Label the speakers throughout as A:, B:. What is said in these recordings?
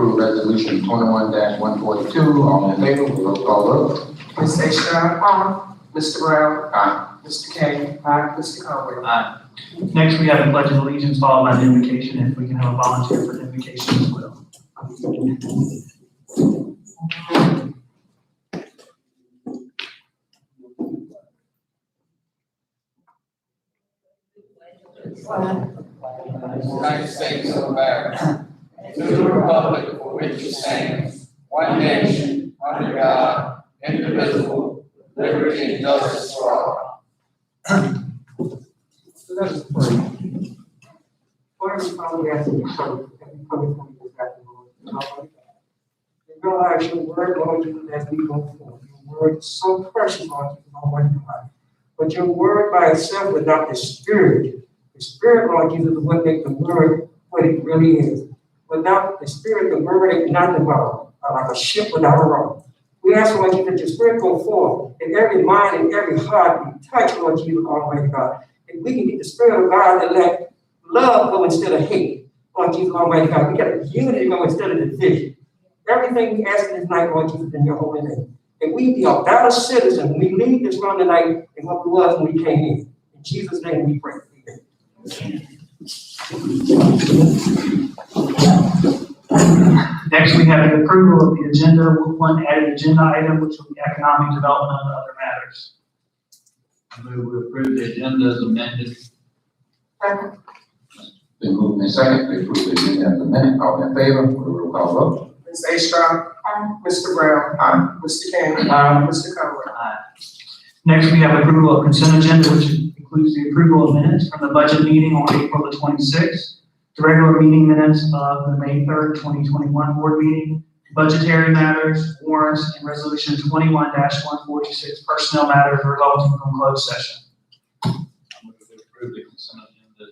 A: approve resolution 21-142. All in favor, roll call vote.
B: Ms. Stroud? Aye. Mr. Brown?
A: Aye.
B: Mr. Kane? Aye. Mr. Conway?
C: Aye. Next, we have the Pledge of Allegiance followed by the invocation. If we can have a volunteer for the invocation as well.
D: United States of America, and to the republic for which it stands, one nation, under God, indivisible, with liberty and justice for all.
B: Let us pray. Lord, we finally ask you to show that we come before you this afternoon. And realize your word, Lord Jesus, as we go forward. Your word is so precious, Lord Jesus, Almighty God. But your word by itself without the Spirit, Lord Jesus, is what makes the word what it really is. Without the Spirit, the word ain't nothing but like a ship without a rope. We ask, Lord Jesus, that your Spirit go forth in every mind and every heart be touched, Lord Jesus, Almighty God. And we can get the Spirit of God that let love go instead of hate, Lord Jesus, Almighty God. We got unity go instead of division. Everything we ask this night, Lord Jesus, in your holy name. And we be a better citizen when we leave this room tonight than what we was when we came in. In Jesus' name we pray.
C: Next, we have the approval of the agenda with one added agenda item, which will be economic development and other matters.
E: I move we approve the agenda as amended.
A: Been moved and second to approve the agenda as amended. All in favor, roll call vote.
B: Ms. Stroud? Aye. Mr. Brown?
A: Aye.
B: Mr. Kane? Aye. Mr. Conway?
C: Aye. Next, we have approval of consent agenda, which includes the approval of minutes from the budget meeting on April the 26th, the regular meeting minutes of the May 3rd, 2021 board meeting, budgetary matters, warrants, and resolution 21-146 personnel matters resulting from closed session.
E: I move we approve the consent agenda as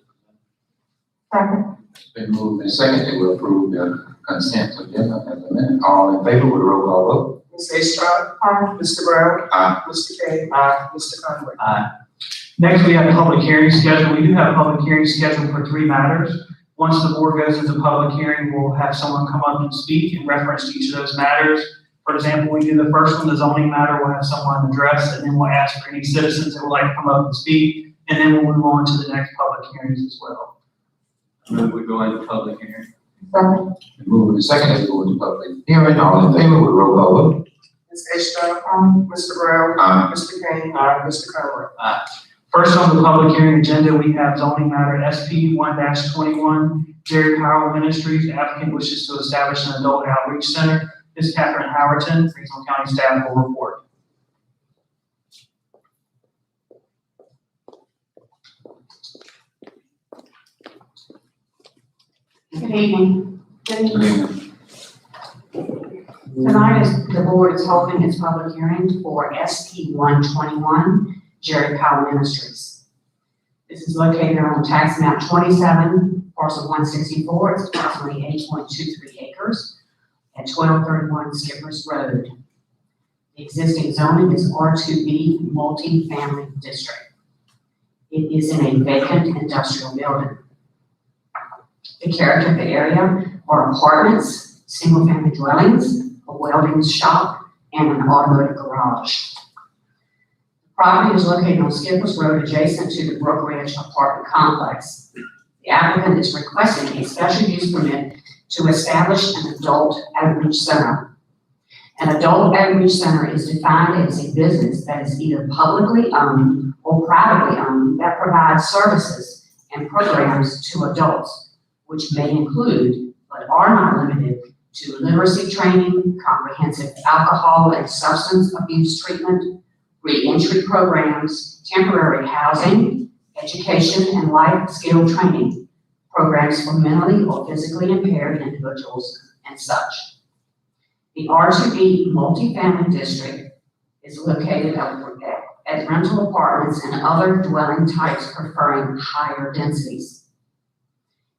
F: Second.
A: It's been moved and second to approve the consent agenda as amended. All in favor, roll call vote.
B: Ms. Stroud?
F: Aye.
B: Mr. Brown?
A: Aye.
B: Mr. Kane? Aye. Mr. Conway?
C: Aye. Next, we have a public hearing scheduled. We do have a public hearing scheduled for 3 matters. Once the board goes into public hearing, we'll have someone come up and speak in reference to each of those matters. For example, we do the first one, the zoning matter, we'll have someone address, and then we'll ask for any citizens that would like to come up and speak, and then we'll move on to the next public hearings as well.
E: I move we go into public hearing.
F: Second.
A: Been moved and second to go into public hearing. All in favor, roll call vote.
B: Ms. Stroud?
F: Aye.
B: Mr. Brown?
A: Aye.
B: Mr. Kane? Aye. Mr. Conway?
C: Aye. First on the public hearing agenda, we have zoning matter SP 1-21, Jerry Powell Ministries. The applicant wishes to establish an adult outreach center. Ms. Catherine Howerton, Greensville County staff will report.
F: Good evening.
A: Good evening.
F: Tonight the board is holding its public hearing for SP 121, Jerry Powell Ministries. This is located on tax map 27, parcel 164. It's approximately 8.23 acres at 1231 Skippers Road. The existing zoning is R2B multi-family district. It is in a vacant industrial building. The character of the area are apartments, single-family dwellings, a welding shop, and an automotive garage. The property is located on Skippers Road adjacent to the Brook Ridge apartment complex. The applicant is requesting a special use permit to establish an adult outreach center. An adult outreach center is defined as a business that is either publicly owned or privately owned that provides services and programs to adults, which may include, but are not limited to, literacy training, comprehensive alcohol and substance abuse treatment, re-entry programs, temporary housing, education and life skill training, programs for mentally or physically impaired individuals, and such. The R2B multifamily district is located at rental apartments and other dwelling types preferring higher densities.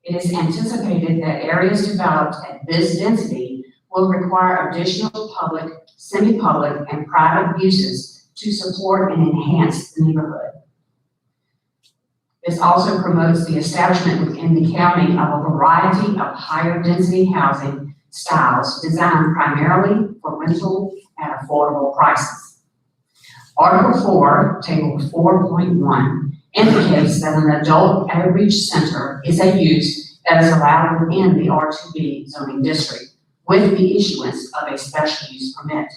F: It is anticipated that areas developed at this density will require additional public, semi-public, and private uses to support and enhance the neighborhood. This also promotes the establishment within the county of a variety of higher density housing styles designed primarily for rental at affordable prices. Article 4, Table 4.1, indicates that an adult outreach center is a use that is allowed within the R2B zoning district with the issuance of a special use permit.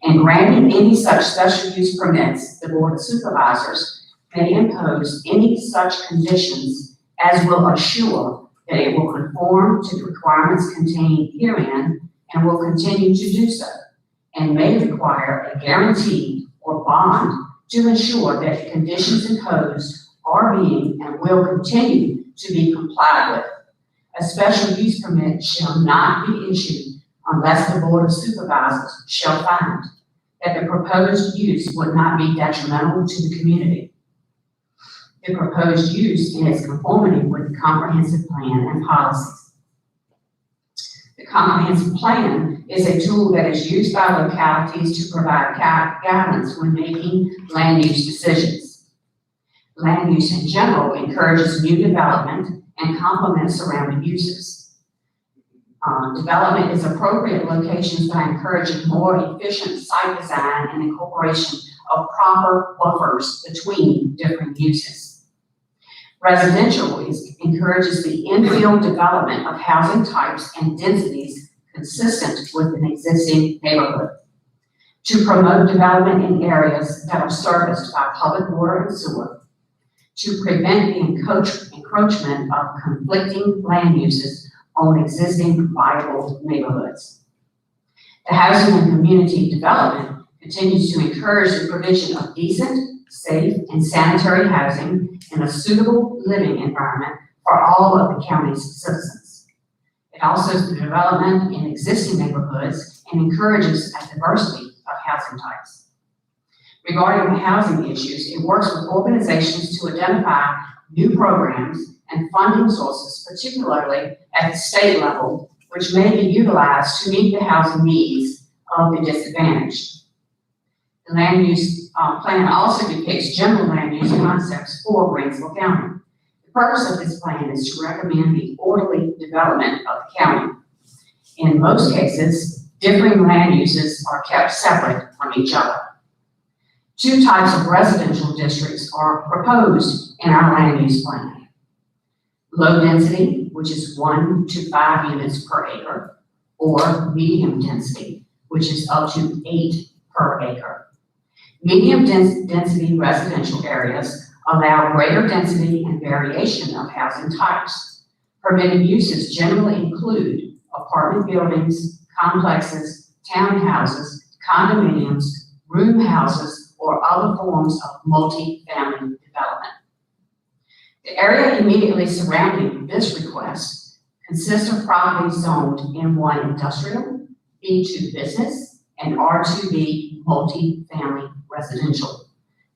F: In granting any such special use permits, the Board of Supervisors may impose any such conditions as will assure that it will conform to the requirements contained herein and will continue to do so, and may require a guarantee or bond to ensure that the conditions imposed are being and will continue to be complied with. A special use permit shall not be issued unless the Board of Supervisors shall find that the proposed use would not be detrimental to the community. The proposed use in its conformity with the comprehensive plan and policies. The comprehensive plan is a tool that is used by localities to provide guidance when making land use decisions. Land use in general encourages new development and complements surrounding uses. Development is appropriate in locations by encouraging more efficient site design and incorporation of proper buffers between different uses. Residential encourages the infill development of housing types and densities consistent with an existing neighborhood. To promote development in areas that are serviced by public water and sewer. To prevent the encroachment of conflicting land uses on existing viable neighborhoods. The Housing and Community Development continues to encourage the provision of decent, safe, and sanitary housing in a suitable living environment for all of the county's citizens. It also is the development in existing neighborhoods and encourages a diversity of housing types. Regarding the housing issues, it works with organizations to identify new programs and funding sources, particularly at the state level, which may be utilized to meet the housing needs of the disadvantaged. The land use plan also depicts general land use concepts for Greensville County. The purpose of this plan is to recommend the orderly development of the county. In most cases, differing land uses are kept separate from each other. Two types of residential districts are proposed in our land use plan. Low density, which is 1 to 5 units per acre, or medium density, which is up to 8 per acre. Medium density residential areas allow greater density and variation of housing types. Permitted uses generally include apartment buildings, complexes, townhouses, condominiums, room houses, or other forms of multi-family development. The area immediately surrounding this request consists of properties zoned M1 industrial, B2 business, and R2B multi-family residential,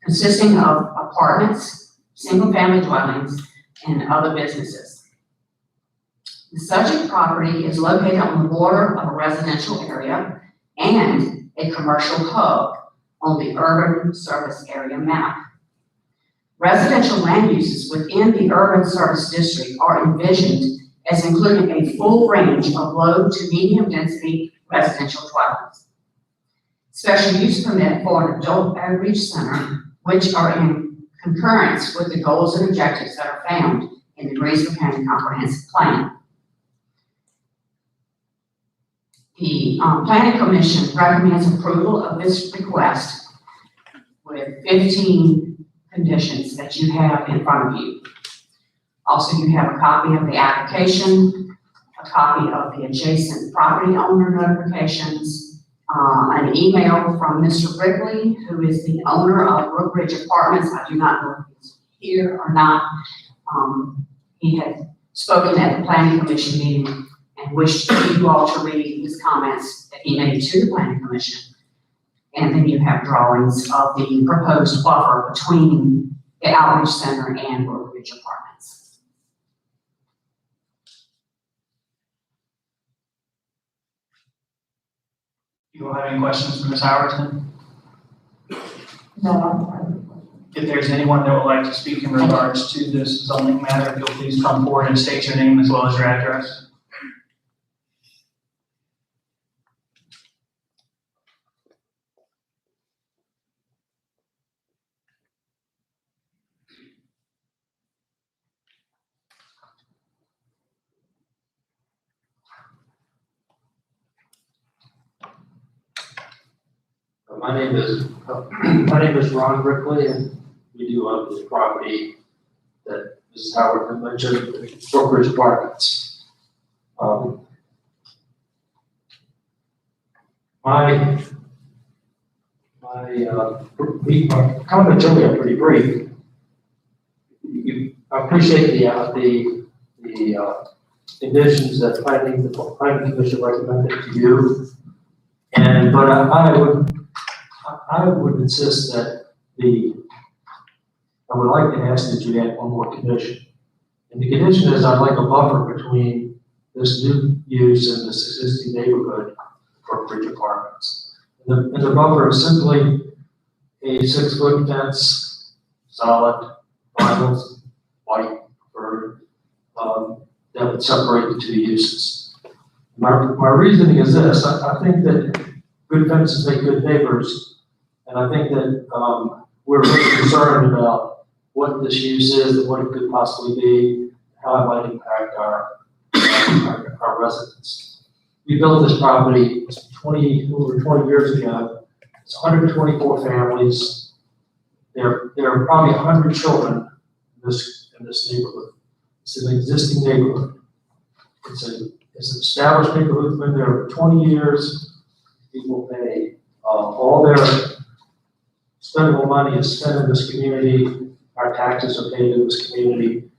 F: consisting of apartments, single-family dwellings, and other businesses. The subject property is located on the border of a residential area and a commercial hub on the urban service area map. Residential land uses within the urban service district are envisioned as including a full range of low to medium density residential dwellings. Special use permit for an adult outreach center, which are in concurrence with the goals and objectives that are found in the Greensville County Comprehensive Plan. The Planning Commission recommends approval of this request with 15 conditions that you have in front of you. Also, you have a copy of the application, a copy of the adjacent property owner notifications, an email from Mr. Wrigley, who is the owner of Brook Ridge Apartments. I do not know if he's here or not. He had spoken at the Planning Commission meeting and wished you all to read his comments that he made to the Planning Commission. And then you have drawings of the proposed buffer between the outreach center and Brook Ridge Apartments.
C: You all have any questions for Ms. Howerton?
F: No.
C: If there's anyone that would like to speak in regards to this zoning matter, if you'll please come forward and state your name as well as your address.
G: My name is Ron Rickley, and we do own this property that Mrs. Howard mentioned, Brokerage Apartments. My comments only are pretty brief. I appreciate the conditions that the planning commission recommended to you. But I would insist that I would like to ask that you add one more condition. And the condition is I'd like a buffer between this new use and this existing neighborhood for bridge apartments. And the buffer is simply a 6-foot fence, solid, vinyl, white, preferred, that would separate the two uses. My reasoning is this: I think that good fences make good neighbors, and I think that we're really concerned about what this use is and what it could possibly be, how it might impact our residents. We built this property over 20 years ago. It's 124 families. There are probably 100 children in this neighborhood. It's an existing neighborhood. It's an established neighborhood. It's been there for 20 years. People pay all their spendable money is spent in this community. Our taxes are paid in this community,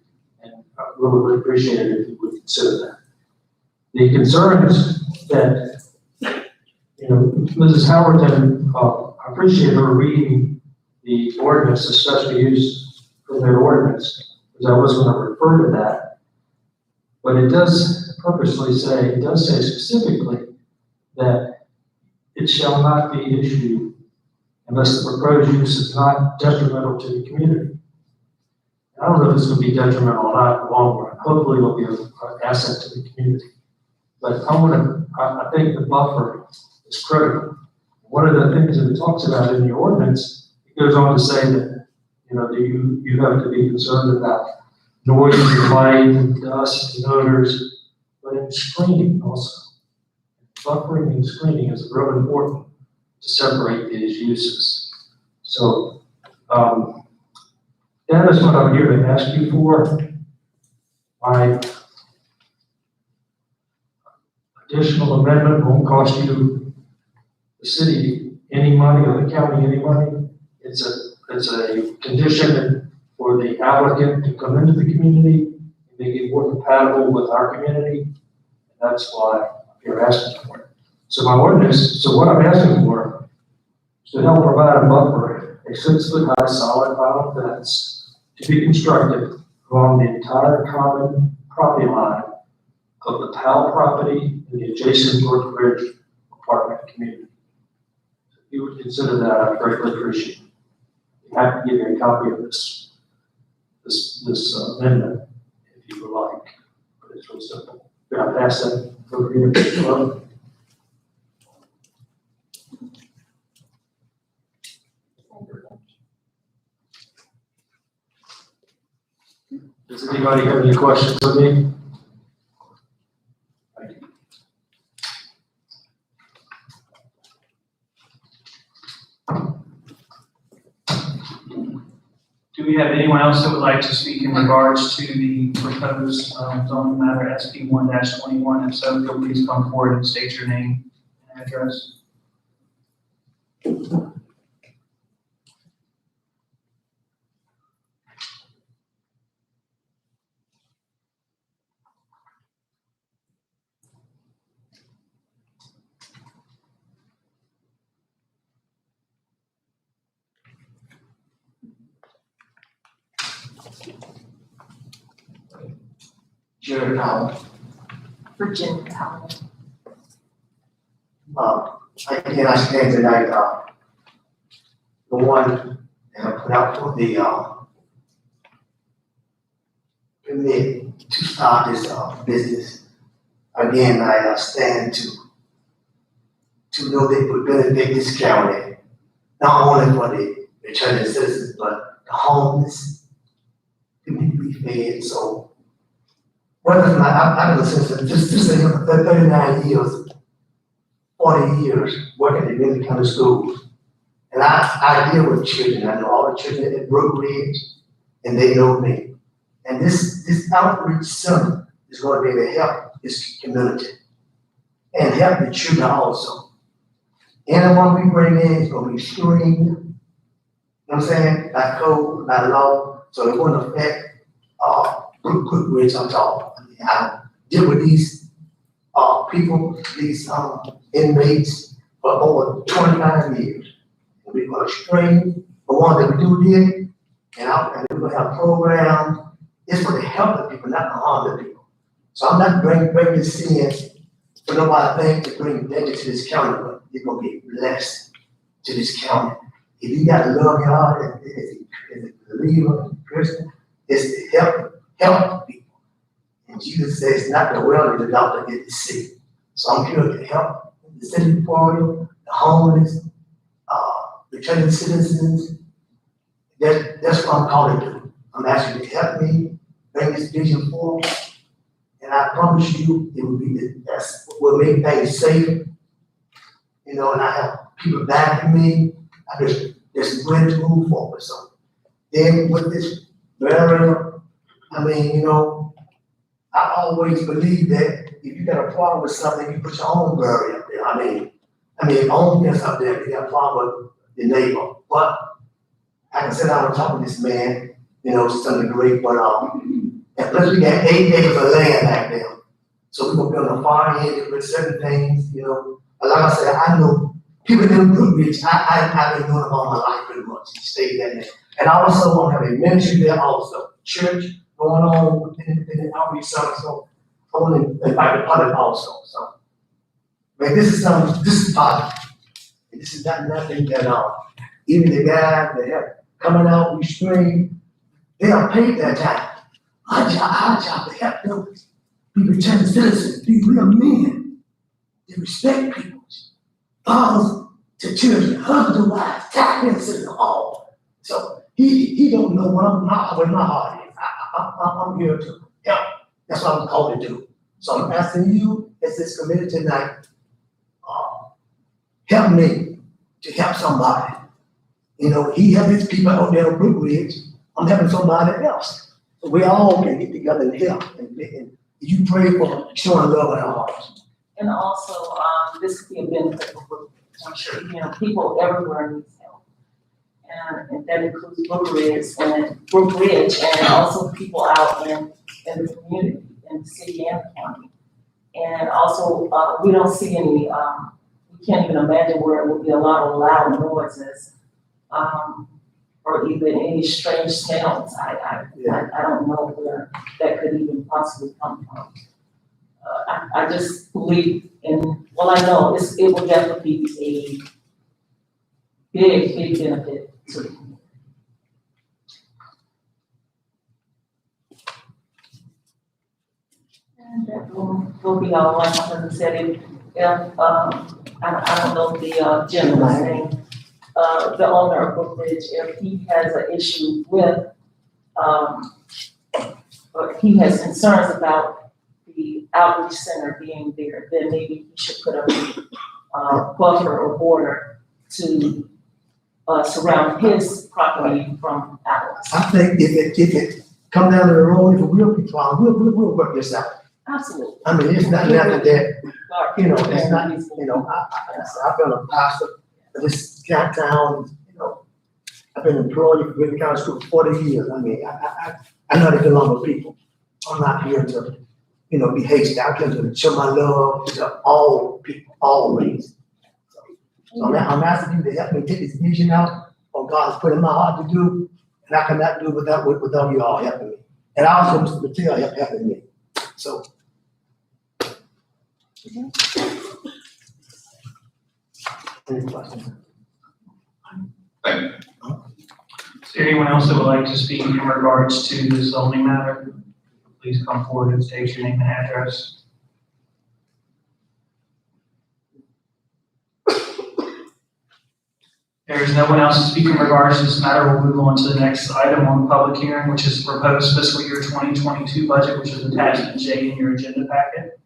G: and I really would appreciate it if you would consider that. The concerns that, Mrs. Howerton, I appreciate her reading the ordinance, the special use from their ordinance, because I was going to refer to that. But it does say specifically that it shall not be issued unless the proposed use is not detrimental to the community. I don't know if it's going to be detrimental or not in the long run. Hopefully it'll be an asset to the community. But I think the buffer is critical. One of the things that it talks about in the ordinance, it goes on to say that, you have to be concerned about noise and light and dust and odors, but in screening also. Buffering and screening is real important to separate these uses. So, that is what I'm here to ask you for. My additional amendment won't cost you, the city, any money or the county any money. It's a condition for the applicant to come into the community and make it more compatible with our community. And that's why you're asking for it. So what I'm asking for is to help provide a buffer, a 6-foot-high solid vinyl fence to be constructed along the entire common property line of the Powell property and the adjacent North Ridge apartment community. If you would consider that, I'd greatly appreciate it. You have to give me a copy of this amendment if you would like, but it's real simple. Can I pass that over here? Does anybody have any questions of me?
C: Do we have anyone else that would like to speak in regards to the proposed zoning matter SP 1-21? If so, please come forward and state your name and address.
H: Jerry Powell.
F: Virginia Powell.
H: Again, I stand tonight, the one that I put out for the committee to start this business. Again, I stand to know that it would benefit this county, not only for the returning citizens, but the homeless, community fed. So, I've been since just 39 years, 40 years working in many kind of schools. And I deal with children, I know all the children at Brook Ridge, and they know me. And this outreach center is gonna be able to help this community and help the children also. Anyone we bring in is gonna be screened, you know what I'm saying, by code, by law, so it won't affect, Brook Ridge I'm talking. I mean, I deal with these, people, these, inmates for over 25 years. We're gonna screen the ones that we do here, and we're gonna have programs. It's for the help of people, not to harm the people. So I'm not bringing this in for nobody think to bring danger to this county, but you're gonna be blessed to this county. If you got love in your heart as a believer, as a Christian, it's to help people. And Jesus says, not the wealthy, the doctor get the sick. So I'm here to help the city poor, the homeless, returning citizens. That's what I'm called to do. I'm asking you to help me bring this vision forward. And I promise you, it will be that's what will make things safe. You know, and I have people backing me. There's ready to move forward. So then with this barrier, I mean, you know, I always believe that if you got a problem with something, you put your own barrier up there. I mean, own fence up there if you got a problem with the neighbor. But I can sit down and talk to this man, you know, something great, but and plus we got 8 acres of land back there. So we're gonna build a farm here with certain things, you know. But like I said, I know people in Brook Ridge, I've been doing them all my life pretty much. Stay there. And I also want to have a ministry there also. Church going on in the outreach center. So I want to invite the public also. So man, this is positive. This is not nothing that even the guys that have coming out, we scream, they are paid their time. Our job to help them be returning citizens, be real men. They respect people. Fathers to children, husbands to wives, taxpayers to them all. So he don't know what my heart is. I'm here to help. That's what I'm called to do. So I'm asking you as this committee tonight, help me to help somebody. You know, he helped his people out there on Brook Ridge. I'm helping somebody else. So we all can get together and help. And you pray for showing love in our hearts.
I: And also, this could be a benefit for Brook Ridge. I'm sure, you know, people everywhere need help. And that includes Brook Ridge and also people out in the community, in the city and the county. And also, we don't see any, we can't even imagine where it would be a lot of loud noises, or even any strange smells. I don't know where that could even possibly come from. I just believe in, well, I know it will definitely be a big benefit to the community. And that will be all. Like I said, if I don't know the gentleman's name, the owner of Brook Ridge, if he has an issue with, or he has concerns about the outreach center being there, then maybe he should put up a buffer or border to surround his property from ours.
H: I think if it come down to the road, if we'll be fine, we'll work this out.
I: Absolutely.
H: I mean, it's not nothing that, you know, it's not, you know, I've been a pastor of this town, you know, I've been employed for Greensville County School for 40 years. I mean, I know how to get along with people. I'm not here to, you know, be hasty. I'm here to show my love to all people, all races. So I'm asking you to help me get this vision out, what God has put in my heart to do, and I cannot do without you all helping me. And also Mr. Mattel helping me. So. Any questions?
A: Thank you.
C: Is there anyone else that would like to speak in regards to the zoning matter? Please come forward and state your name and address. There is no one else to speak in regards to this matter. We'll move on to the next item on the public hearing, which is the proposed fiscal year 2022 budget, which is attachment J in your agenda packet.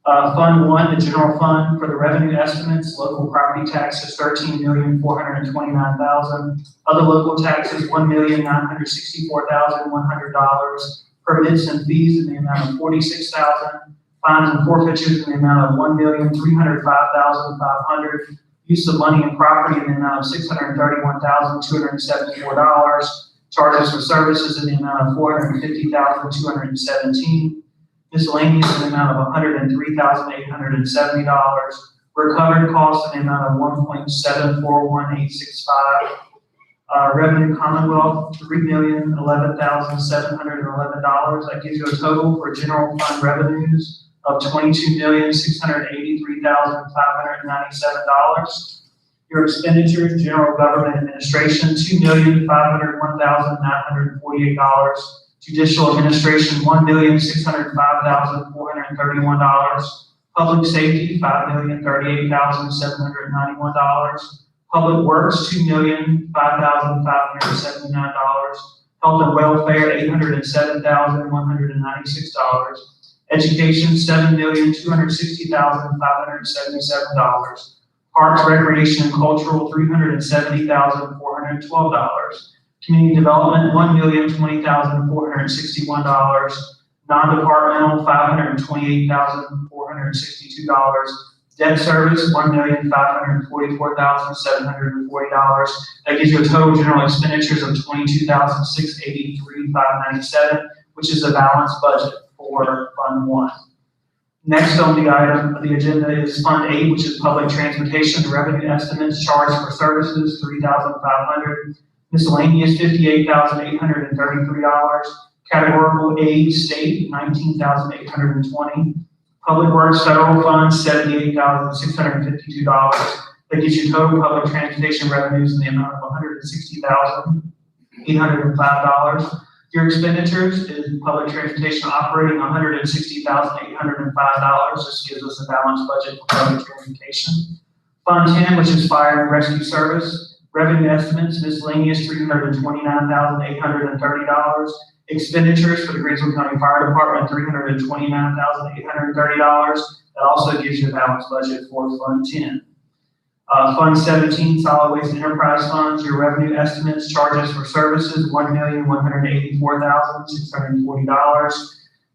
C: Fund 1, the general fund, for the revenue estimates, local property taxes, $13,429,000. Other local taxes, $1,964,100. Permits and fees in the amount of $46,000. Fines and forfeitures in the amount of $1,305,500. Use of money and property in the amount of $631,274. Charges for services in the amount of $450,217. Miscellaneous in the amount of $103,870. Recovered costs in the amount of $1.741865. Revenue Commonwealth, $3,011,711. That gives you a total for general fund revenues of $22,683,597. Your expenditures, general government administration, $2,501,948. Judicial administration, $1,605,431. Public safety, $5,038,791. Public works, $2,005,579. Health and welfare, $807,196. Education, $7,260,577. Parks, recreation, and cultural, $370,412. Community development, $1,020,461. Non-departmental, $528,462. Debt service, $1,544,740. That gives you a total general expenditures of $22,683,597, which is a balanced budget for Fund 1. Next on the item of the agenda is Fund 8, which is public transportation revenue estimates, charge for services, $3,500. Miscellaneous, $58,833. Categorical aid, state, $19,820. Public works, federal funds, $78,652. That gives you total public transportation revenues in the amount of $160,805. Your expenditures is public transportation operating, $160,805. This gives us a balanced budget for public transportation. Fund 10, which is fire and rescue service, revenue estimates, miscellaneous, $329,830. Expenditures for the Greensville County Fire Department, $329,830. That also gives you a balanced budget for Fund 10. Fund 17, solid waste enterprise funds, your revenue estimates, charges for services, $1,184,640.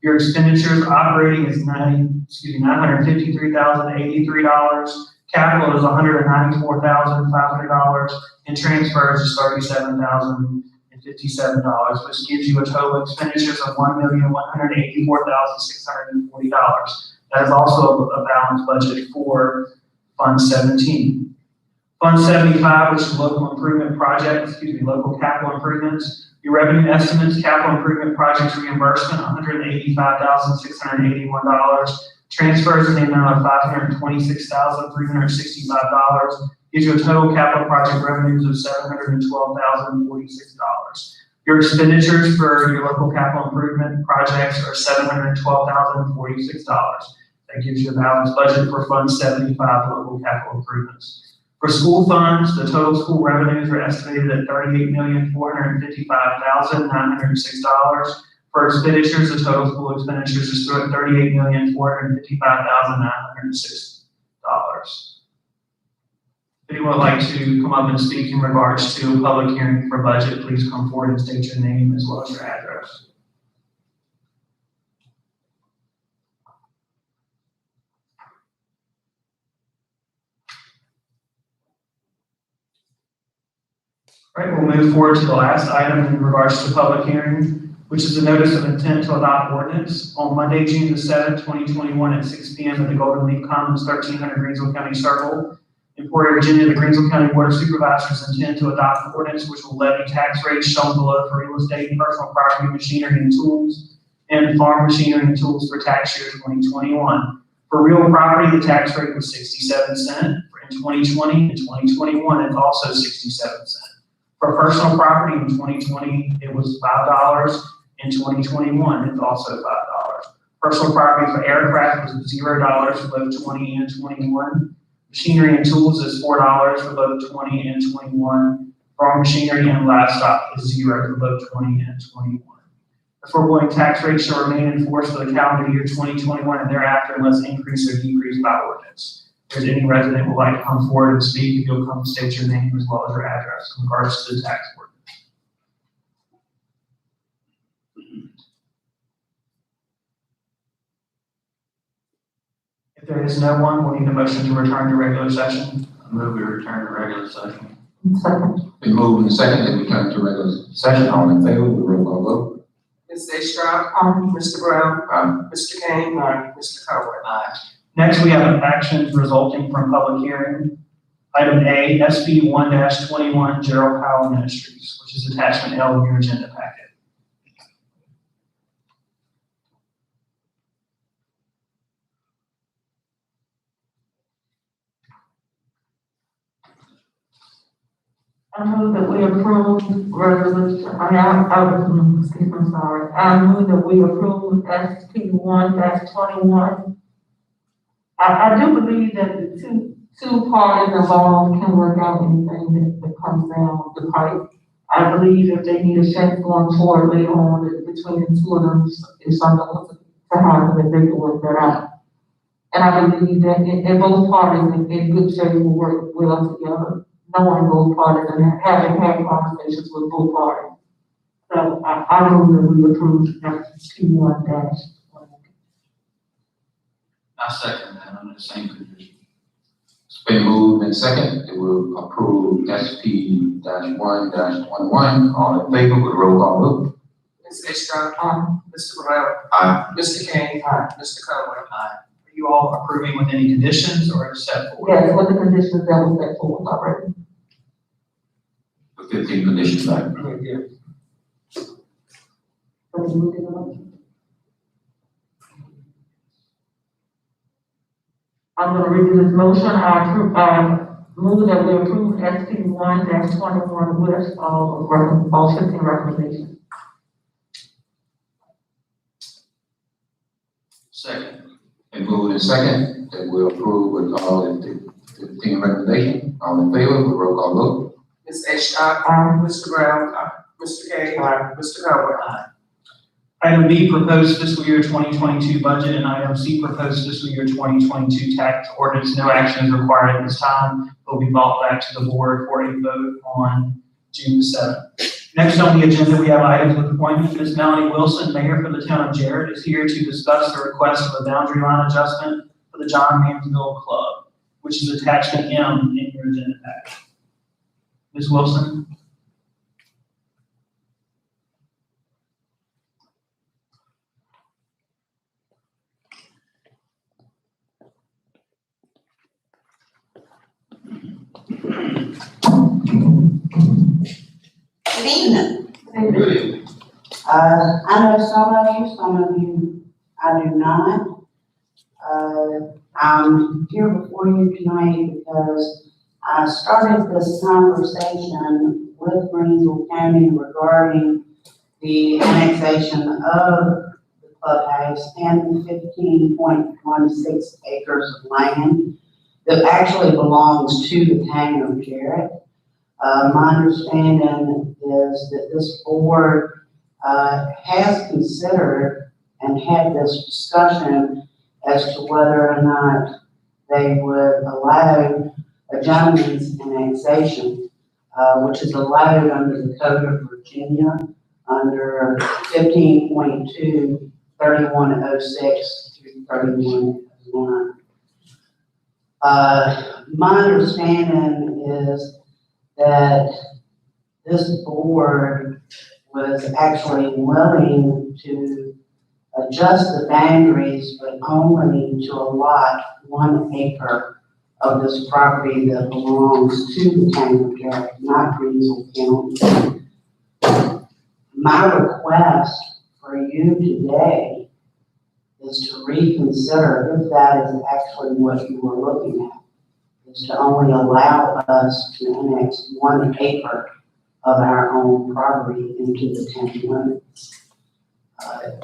C: Your expenditures operating is $953,083. Capital is $194,500, and transfers is $37,057, which gives you a total expenditures of $1,184,640. That is also a balanced budget for Fund 17. Fund 75, which is local improvement projects, local capital improvements. Your revenue estimates, capital improvement projects reimbursement, $185,681. Transfers in the amount of $526,365. Gives you a total capital project revenues of $712,046. Your expenditures for your local capital improvement projects are $712,046. That gives you a balanced budget for Fund 75, local capital improvements. For school funds, the total school revenues are estimated at $38,455,906. For expenditures, the total school expenditures is $38,455,906. If anyone would like to come up and speak in regards to a public hearing for budget, please come forward and state your name as well as your address. All right, we'll move forward to the last item in regards to public hearing, which is a notice of intent to adopt ordinance on Monday, June the 7th, 2021 at 6 p.m. at the Golden Leaf Commons, 1300 Greensville County Circle. In Emporia, Virginia, the Greensville County Board of Supervisors intend to adopt an ordinance which will levy tax rates shown below for real estate, personal property, machinery and tools, and farm machinery and tools for tax year 2021. For real property, the tax rate was 67 cents. In 2020 and 2021, it's also 67 cents. For personal property in 2020, it was $5. In 2021, it's also $5. Personal property for aircraft was $0 for both 20 and 21. Machinery and tools is $4 for both 20 and 21. Farm machinery and livestock is $0 for both 20 and 21. The foregoing tax rate shall remain in force for the calendar year 2021 and thereafter unless increased or decreased by ordinance. If there's any resident who would like to come forward and speak, if you'll come state your name as well as your address in regards to the tax ordinance. If there is no one, we'll need a motion to return to regular session.
E: I move we return to regular session.
F: Second.
A: Been moved and seconded that we turn to regular session. All in favor with a roll call vote?
B: Ms. Estrada? Mr. Brown? Mr. Kane? Mr. Conway?
E: Aye.
C: Next, we have actions resulting from public hearing. Item A, SB 1-21 Gerald Powell Ministries, which is attachment L in your agenda packet.
J: I move that we approve resolution, I'm sorry. I move that we approve SP 1-21. I do believe that the two parties involved can work out anything that comes down the pipe. I believe if they need a check going forward later on, that between the two of them, if something was to happen, that they can work that out. And I believe that if both parties in good faith will work well together, knowing both parties and having had conversations with both parties. So I move that we approve SP 1-21.
E: I second that under the same condition.
A: It's been moved and seconded that we'll approve SP 1-21. All in favor with a roll call vote?
B: Ms. Estrada? Mr. Brown?
A: Aye.
B: Mr. Kane? Mr. Conway?
C: Are you all approving with any conditions or set forward?
J: Yes, with the conditions that was set forth already.
A: The 15 conditions, right?
J: I'm gonna read this motion. I move that we approve SP 1-21 with all 15 recommendations.
E: Second.
A: Been moved and seconded that we'll approve with all the 15 recommendations. All in favor with a roll call vote?
B: Ms. Estrada? Mr. Brown? Mr. Kane? Mr. Conway?
C: Item B, proposed fiscal year 2022 budget, and item C, proposed fiscal year 2022 tax ordinance. No action is required at this time. Will be brought back to the board for a vote on June 7th. Next on the agenda, we have items of appointment. Ms. Melanie Wilson, Mayor for the town of Jarrett, is here to discuss the request of a boundary line adjustment for the John Mansville Club, which is attachment M in your agenda package. Ms. Wilson?
K: Good evening.
A: Good evening.
K: I know some of you I do not. I'm here before you tonight because I started this conversation with Greensville County regarding the annexation of the clubhouse and the 15.16 acres of land that actually belongs to the town of Jarrett. My understanding is that this board has considered and had this discussion as to whether or not they would allow a gentleman's annexation, which is allowed under the Code of Virginia under 15.2, 3106 through 3109. My understanding is that this board was actually willing to adjust the boundaries, but only to allot 1 acre of this property that belongs to the town of Jarrett, not Greensville County. My request for you today is to reconsider if that is actually what you were looking at. Is to only allow us to annex 1 acre of our own property into the town limits.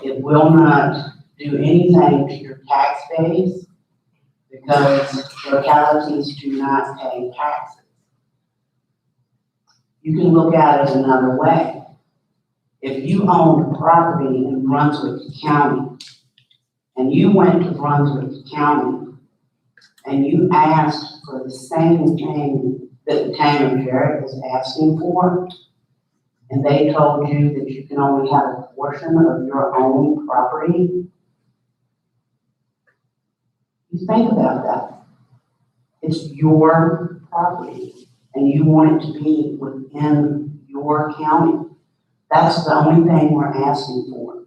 K: It will not do anything to your tax base because localities do not pay taxes. You can look at it another way. If you owned property in Brunswick County, and you went to Brunswick County, and you asked for the same thing that the town of Jarrett is asking for, and they told you that you can only have a portion of your own property, you think about that. It's your property, and you want it to be within your county. That's the only thing we're asking for.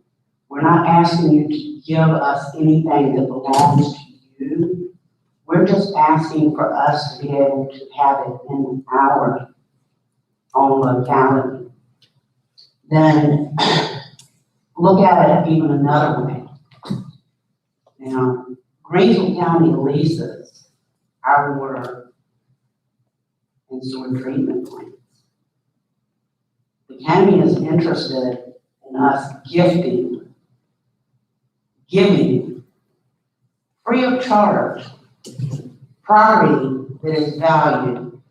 K: We're not asking you to give us anything that belongs to you. We're just asking for us to be able to have it in our own locality. Then look at it even another way. Now, Greensville County leases our water and sewer treatment plants. The county is interested in us giving free of charge property that is valued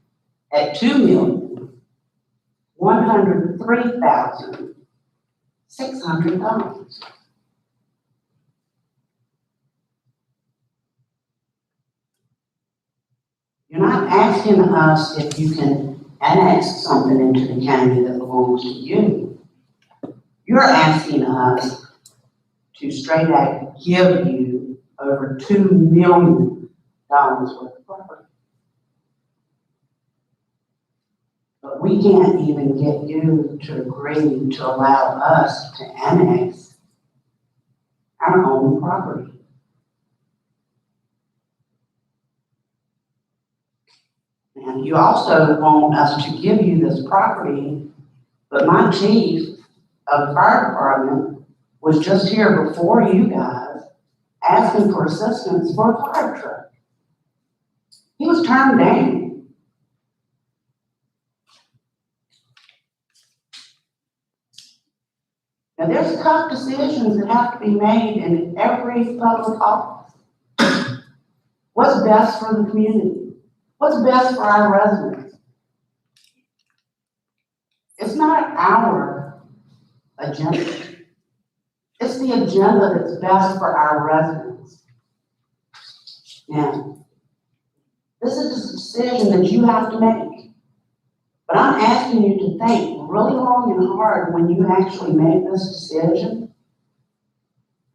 K: at $2,103,600. You're not asking us if you can annex something into the county that belongs to you. You're asking us to straight out give you over $2 million worth of property. But we can't even get you to agree to allow us to annex our own property. And you also want us to give you this property, but my chief of the fire department was just here before you guys asking for assistance for a fire truck. He was turned down. Now there's tough decisions that have to be made in every public office. What's best for the community? What's best for our residents? It's not our agenda. It's the agenda that's best for our residents. Now, this is a decision that you have to make. But I'm asking you to think really long and hard when you actually make this decision.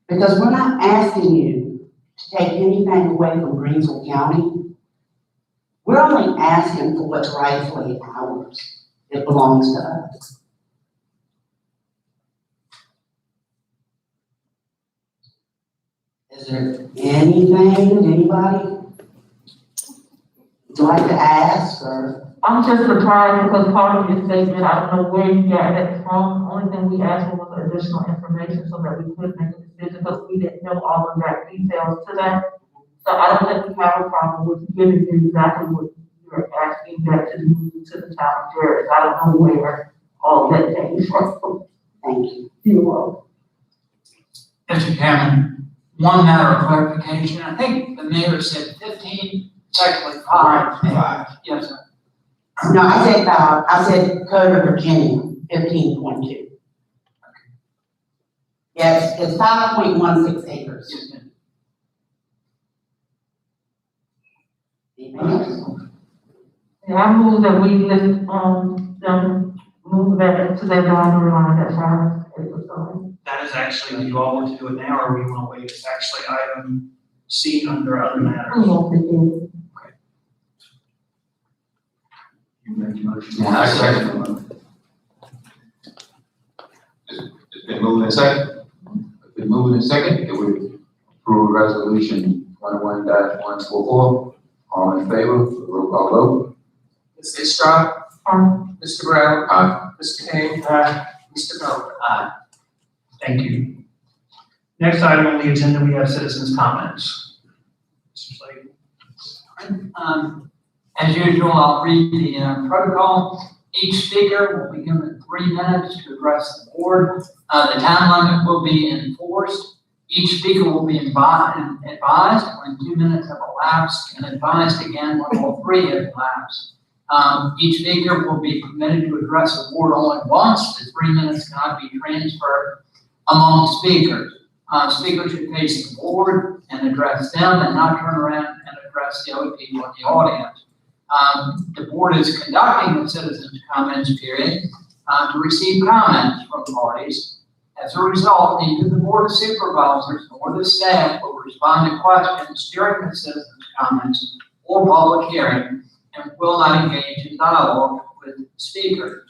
K: Because we're not asking you to take anything away from Greensville County. We're only asking for what's rightfully ours. It belongs to us. Is there anything that anybody would like to ask or?
J: I'm just surprised because part of your statement, I don't know where you got that from. Only thing we asked for was additional information so that we could make a decision because we didn't know all of that details to that. So I don't think we have a problem with giving you exactly what you're asking that to do to the town of Jarrett. I don't know where all that came from.
K: Thank you.
J: You're welcome.
L: Mr. Chairman, one matter of clarification. I think the mayor said 15, it's actually 5.
H: 5.
L: Yes, sir.
K: No, I said 5. I said Code of Virginia, 15.2. Yes, it's 5.16 acres.
L: Yes, sir.
K: Anything else?
J: Yeah, I move that we list, move that into their boundary line, that's how it's going.
C: That is actually, do you all want to do it now, or we want to wait? It's actually item C under other matters.
A: You make the motion. I second the motion. It's been moved and second. It's been moved and second that we approve resolution 21-144. All in favor, roll call vote.
B: Ms. Estrada? Mr. Brown?
A: Aye.
B: Mr. King? Mr. Miller?
C: Aye. Thank you. Next item on the agenda, we have citizens' comments. Mr. Slade.
L: As usual, I'll read the protocol. Each speaker will be given 3 minutes to address the board. The time limit will be enforced. Each speaker will be advised when 2 minutes have elapsed and advised again when all 3 have elapsed. Each speaker will be permitted to address the board only once. The 3 minutes cannot be transferred among speakers. Speakers should face the board and address them and not turn around and address the other people in the audience. The board is conducting the citizens' comments period to receive comments from parties. As a result, neither the board of supervisors nor the staff will respond to questions during the citizens' comments or public hearing and will not engage in dialogue with speakers.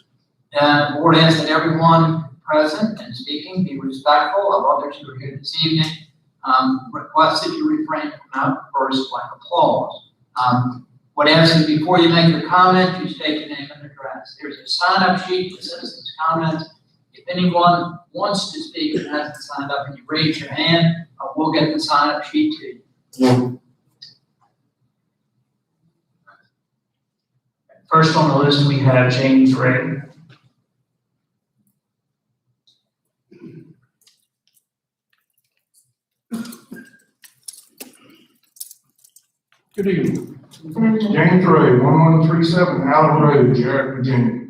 L: The board asks that everyone present and speaking be respectful of others who are here this evening. Request that you refrain from outbursts like applause. What asks is before you make your comment, you state your name and address. There's a sign-up sheet for citizens' comments. If anyone wants to speak and hasn't signed up, and you raise your hand, we'll get the sign-up sheet to you.
C: First on the list, we have James Ray.
M: Good evening. James Ray, 1137 Allen Road, Jarrett, Virginia.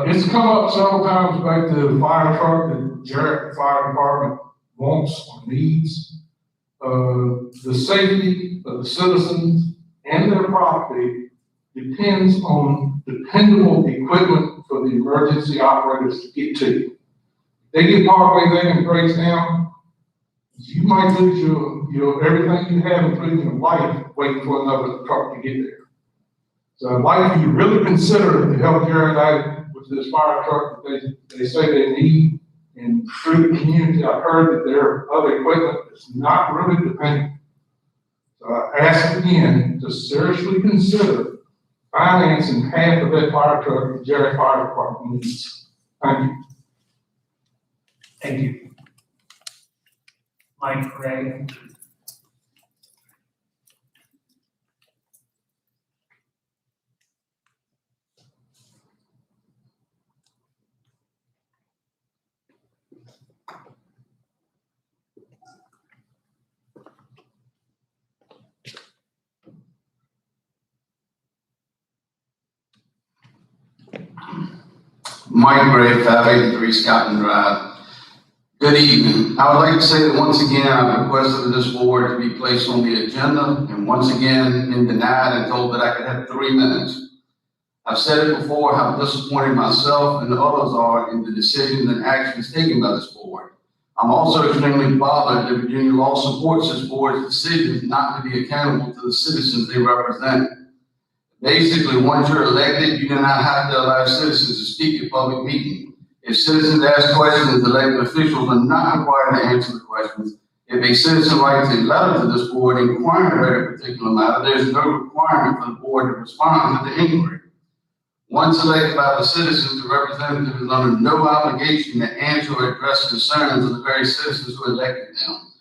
M: It's come up several times about the fire truck that Jarrett Fire Department wants or needs. The safety of the citizens and their property depends on dependable equipment for the emergency operators to get to. They get partway there and it breaks down, you might lose your everything you have, including your life, waiting for another truck to get there. So I'd like you to really consider to help Jared out with this fire truck that they say they need. And through the community, I've heard that there are other equipment that's not really dependable. So I ask again to seriously consider financing half of that fire truck that Jared Fire Department needs. Thank you.
C: Thank you. Mike Ray.
A: Mike Gray, 583 Scotland Drive. Good evening. I would like to say that once again, I've requested of this board to be placed on the agenda, and once again, been denied and told that I could have 3 minutes. I've said it before, how disappointed myself and the others are in the decisions and actions taken by this board. I'm also extremely bothered that Virginia law supports this board's decision not to be accountable to the citizens they represent. Basically, once you're elected, you do not have to allow citizens to speak at public meetings. If citizens ask questions, elected officials are not required to answer the questions. If a citizen writes a letter to this board inquiring about a particular matter, there's no requirement for the board to respond to the inquiry. Once elected by the citizens, the representative is under no obligation to answer or address concerns of the very citizens who elected them.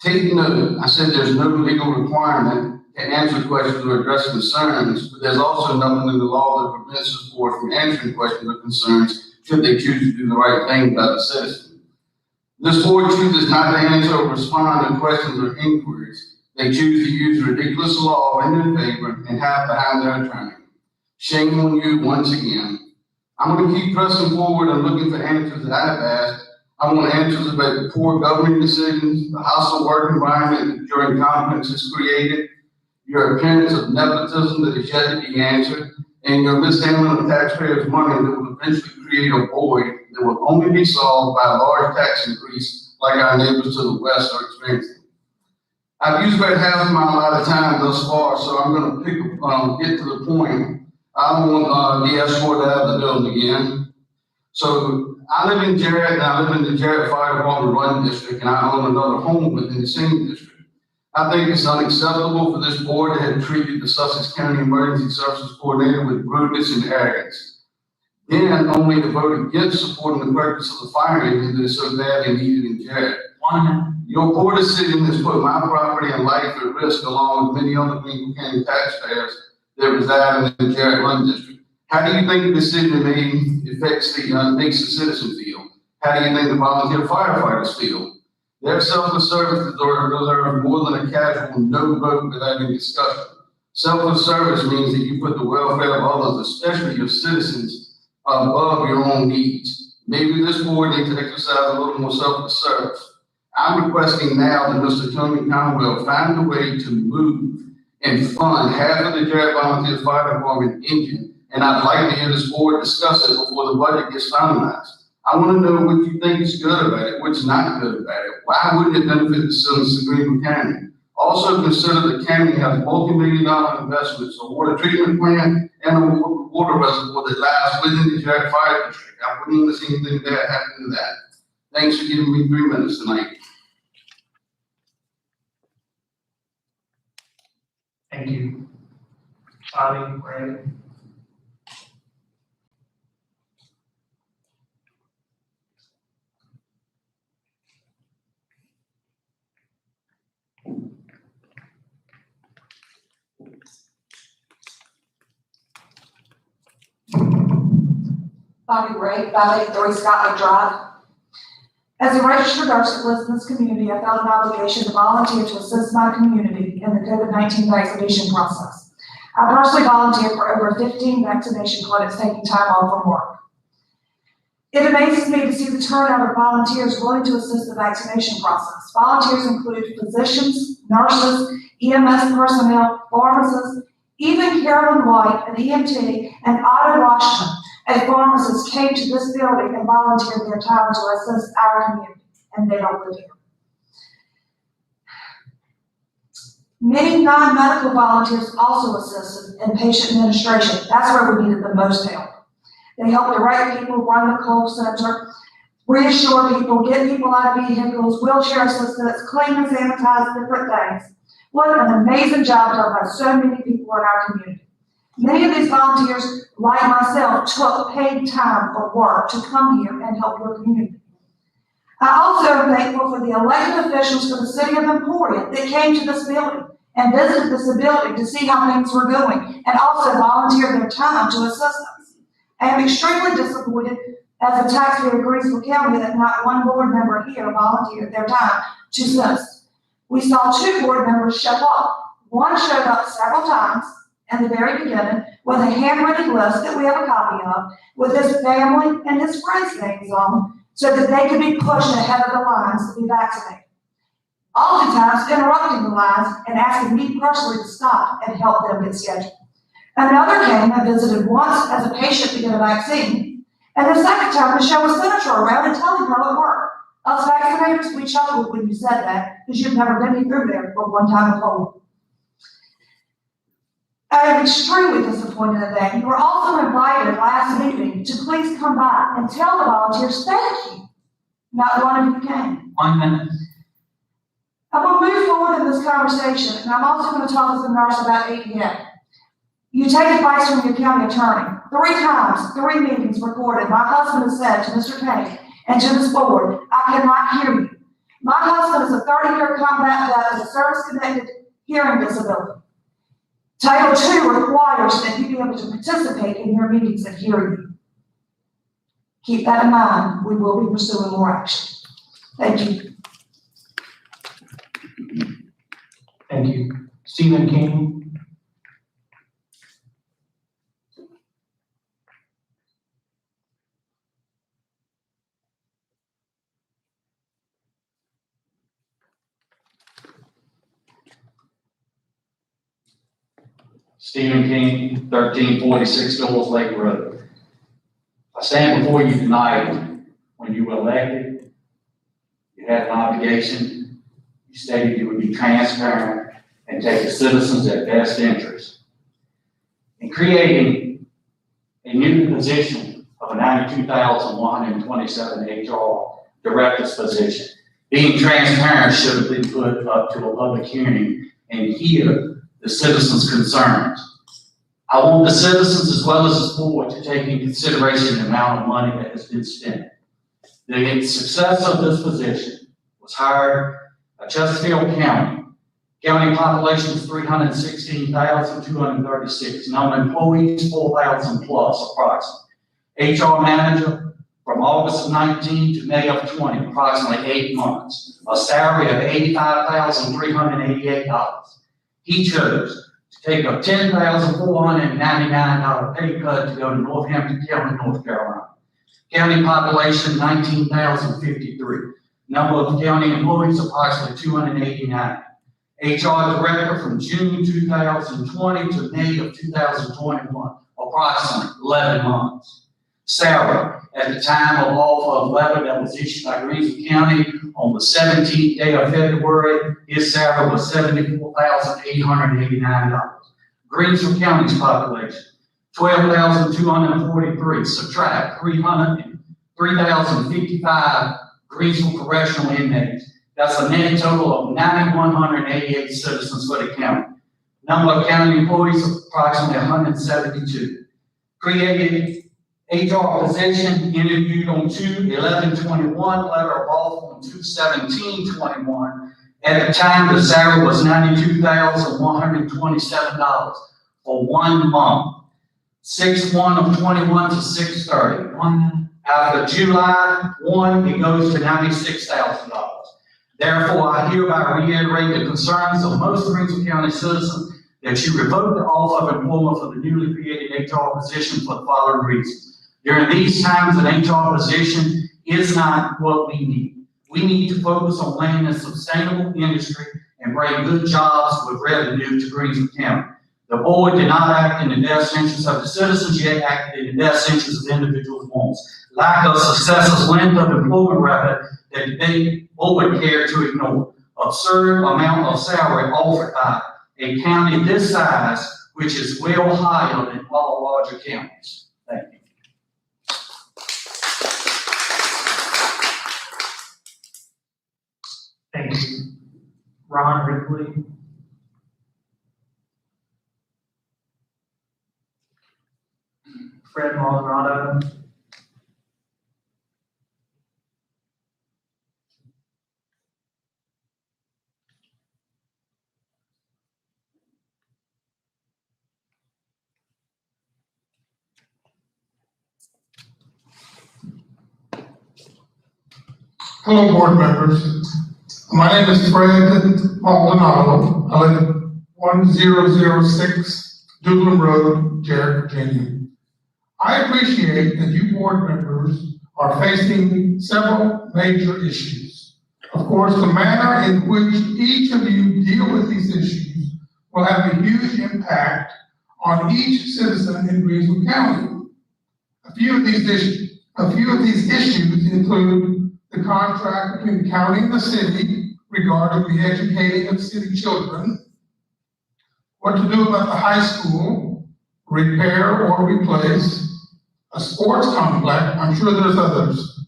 A: Take note, I said there's no legal requirement to answer questions or address concerns, but there's also nothing in the law that prevents this board from answering questions or concerns should they choose to do the right thing by the citizen. This board chooses not to answer or respond to questions or inquiries. They choose to use ridiculous law in their favor and hide behind their attorney. Shame on you once again. I'm going to keep pressing forward and looking for answers that I've asked. I want answers about the poor governing decisions, the hostile work environment that your incompetence has created, your appearance of nepotism that is yet to be answered, and your mishandling of taxpayers' money that will eventually create a void that will only be solved by a large tax increase like our neighbors to the west are experiencing. I've used about half of my allotted time thus far, so I'm going to get to the point. I don't want to be escorted out of the building again. So I live in Jarrett, and I live in the Jarrett Fire Department run district, and I own another home within the same district. I think it's unacceptable for this board to have treated the Sussex County Emergency Services Coordinator with rudeness and arrogance. Then only to vote against supporting the purpose of the fire engine that is so badly needed in Jarrett. Your poor decision has put my property and life at risk along with many other Greenville County taxpayers that reside in the Jarrett Run District. How do you think the decision made makes the citizen feel? How do you think the volunteer firefighters feel? Their selfless service deserves more than a casual no vote without any discussion. Selfless service means that you put the welfare of others, especially your citizens, above your own needs. Maybe this board needs to exercise a little more selfless service. I'm requesting now that Mr. Tony Conwell find a way to move and fund half of the Jarrett Volunteer Fire Department engine, and I'd like to hear this board discuss it before the budget gets finalized. I want to know what you think is good about it, what's not good about it. Why wouldn't it benefit the citizens of Greenville County? Also consider the county has multi-million-dollar investments, a water treatment plant, and a water reservoir that lies within the Jarrett Fire District. I wouldn't want to see anything bad happen to that. Thanks for giving me 3 minutes tonight.
C: Thank you. Bobby, Ray.
N: Bobby Ray, 583 Scotland Drive. As a registered nurse that lives in this community, I felt an obligation to volunteer to assist my community in the COVID-19 vaccination process. I personally volunteered for over 15 vaccination clinics taking time off from work. It amazes me to see the turnout of volunteers willing to assist the vaccination process. Volunteers include physicians, nurses, EMS personnel, pharmacists, even Carolyn White, an EMT, and Otto Washington, a pharmacist, came to this building and volunteered their time to assist our community, and they don't live here. Many non-medical volunteers also assisted in patient administration. That's where we needed the most help. They help direct people, run the call center, reassure people, get people out of vehicles, wheelchair assistance, clean and sanitize, different things. What an amazing job done by so many people in our community. Many of these volunteers, like myself, took paid time for work to come here and help your community. I also am thankful for the elected officials for the city of Emporia that came to this building and visited this building to see how things were going and also volunteered their time to assist us. I am extremely disappointed as a taxpayer of Greensville County that not one board member here volunteered their time to assist. We saw 2 board members show up. One showed up several times in the very beginning with a handwritten list that we have a copy of with his family and his friends' names on so that they could be pushed ahead of the lines to be vaccinated. Oftentimes interrupting the lines and asking me personally to stop and help them get scheduled. Another came and visited once as a patient to get a vaccine, and the second time to show a senator around and tell him how it worked. Us vaccinators, we chuckled when you said that because you've never been through there for one time before. I am extremely disappointed in that. You were also invited last meeting to please come by and tell the volunteers thank you. Not one of you came.
C: 1 minute.
N: I'm going to move forward in this conversation, and I'm also going to talk to the nurse about ADA. You take advice from your county attorney. 3 times, 3 meetings recorded. My husband has said to Mr. Kane and to this board, I cannot hear you. My husband is a 30-year combat vet with a service-connected hearing disability. Title II requires that you be able to participate in your meetings and hear you. Keep that in mind. We will be pursuing more action. Thank you.
C: Thank you. Stephen King.
E: Stephen King, 1346 Doles Lake Road. I stand before you tonight. When you were elected, you had an obligation. You stated you would be transparent and take the citizens at best interest. In creating a new position of a $92,127 HR director's position, being transparent should have been put up to a public hearing and hear the citizens' concerns. I want the citizens as well as this board to take into consideration the amount of money that has been spent. The success of this position was hired by Chesterfield County. County population is 316,236. Known employees, 4,000 plus approximately. HR manager from August of 19 to May of 20, approximately 8 months. A salary of $85,388. He chose to take a $10,499 pay cut to go to Northampton County, North Carolina. County population 19,053. Number of county employees approximately 289. HR director from June 2020 to May of 2021, approximately 11 months. Salary, at the time of offer of letter that was issued by Greensville County on the 17th day of February, his salary was $74,889. Greensville County's population, 12,243, subtract 3,055 Greensville correctional inmates. That's a net total of 9,188 citizens for the county. Number of county employees, approximately 172. Created HR position, interviewed on 2/11/21, letter of offer on 2/17/21. At the time, the salary was $92,127 for 1 month. 6/1/21 to 6/30. After July 1, it goes to $96,000. Therefore, I hereby reiterate the concerns of most Greensville County citizens that you revoke the offer of employment for the newly created HR position for the following reasons. During these times, an HR position is not what we need. We need to focus on laying a sustainable industry and bring good jobs with revenue to Greensville County. The board did not act in the best interest of the citizens, yet acted in the best interest of individuals' wants. Lack of successive length of employment record that the board cared to ignore. Absurd amount of salary offered by a county this size, which is well higher than all larger counties. Thank you.
C: Thank you. Ron Ripley. Fred Maldonado.
M: Hello, board members. My name is Fred Maldonado. I live at 1006 Dublin Road, Jarrett, Virginia. I appreciate that you board members are facing several major issues. Of course, the manner in which each of you deal with these issues will have a huge impact on each citizen in Greensville County. A few of these issues include the contract between the county and the city regarding the educating of city children, what to do about the high school, repair or replace, a sports complex, I'm sure there's others.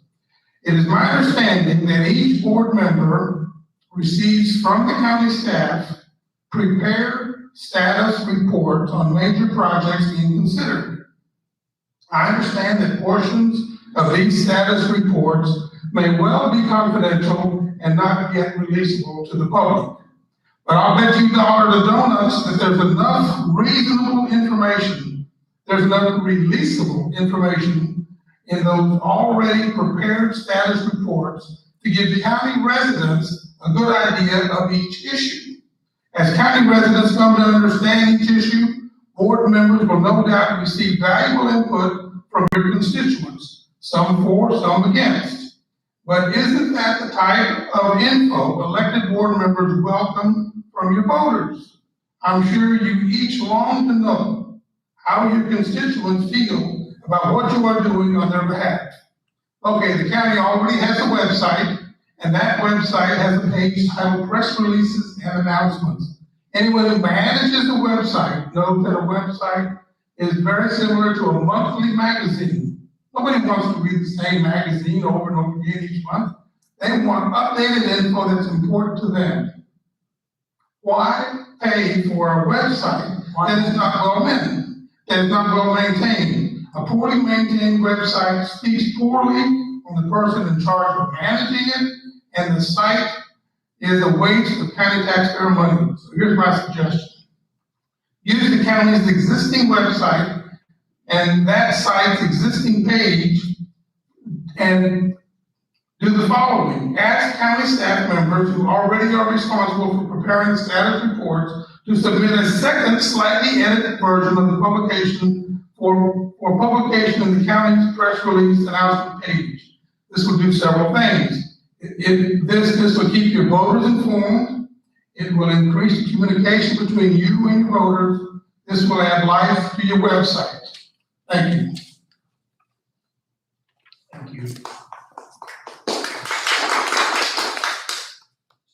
M: It is my understanding that each board member receives from the county staff prepared status reports on major projects being considered. I understand that portions of these status reports may well be confidential and not yet releasable to the public. But I'll bet you $1 to donuts that there's enough reasonable information, there's enough releasable information in those already prepared status reports to give the county residents a good idea of each issue. As county residents come to understand each issue, board members will no doubt receive valuable input from your constituents, some for, some against. But isn't that the type of info elected board members welcome from your voters? I'm sure you each long to know how your constituents feel about what you are doing on their behalf. Okay, the county already has a website, and that website has a page titled Press Releases and Announcements. Anyone who manages the website knows that a website is very similar to a monthly magazine. Nobody wants to read the same magazine over and over again each month. They want updated info that's important to them. Why pay for a website that is not well maintained? A poorly maintained website speaks poorly from the person in charge of managing it, and the site is a waste of county taxpayer money. So here's my suggestion. Use the county's existing website and that site's existing page and do the following. Ask county staff members who already are responsible for preparing status reports to submit a second slightly edited version of the publication for publication in the county's press release announcement page. This will do several things. This will keep your voters informed. It will increase the communication between you and your voters. This will add life to your website. Thank you.
C: Thank you.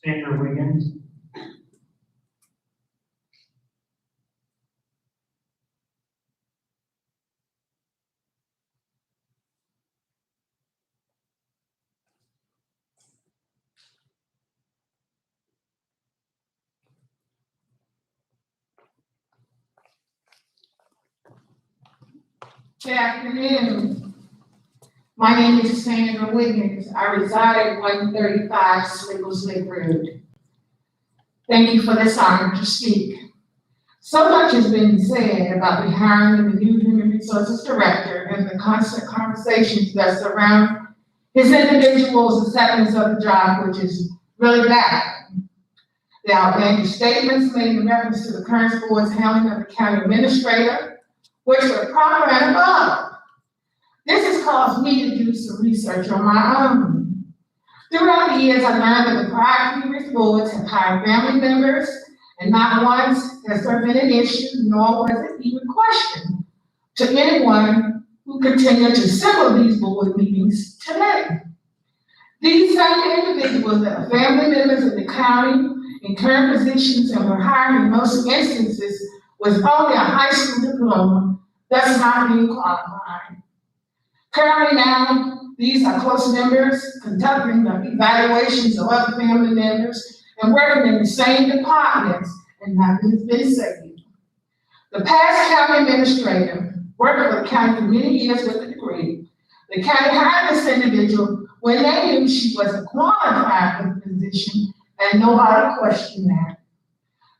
C: Senator Wiggins.
J: Good afternoon. My name is Sandra Wiggins. I reside at 135 Sliggles Lake Road. Thank you for this honor to speak. So much has been said about the hiring of the new Human Resources Director and the constant conversations that surround his individual's acceptance of the job, which is really bad. The outlandish statements made in reference to the current board's handling of the county administrator, which were proper and above. This has caused me to do some research on my own. Throughout the years, I learned that the prior previous boards have hired family members, and not once has there been an issue, nor was it even questioned to anyone who continued to assemble these board meetings today. These same individuals that are family members of the county in current positions and were hired in most instances with only a high school diploma, thus not being qualified. Currently now, these are close members conducting the evaluations of other family members and working in the same departments, and nothing has been said. The past county administrator worked for the county for many years with a degree. The county hired this individual when they knew she wasn't qualified for the position, and nobody questioned that.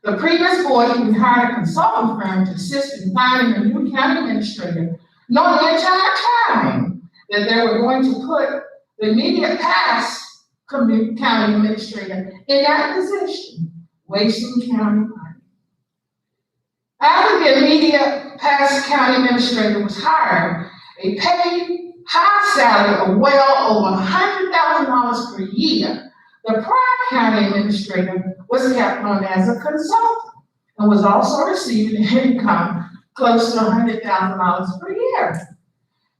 J: The previous board even hired a consulting firm to assist in finding a new county administrator, knowing the entire time that they were going to put the immediate past county administrator in that position, wasting county money. After the immediate past county administrator was hired, a paid high salary of well over $100,000 per year, the prior county administrator was kept on as a consultant and was also receiving an income close to $100,000 per year.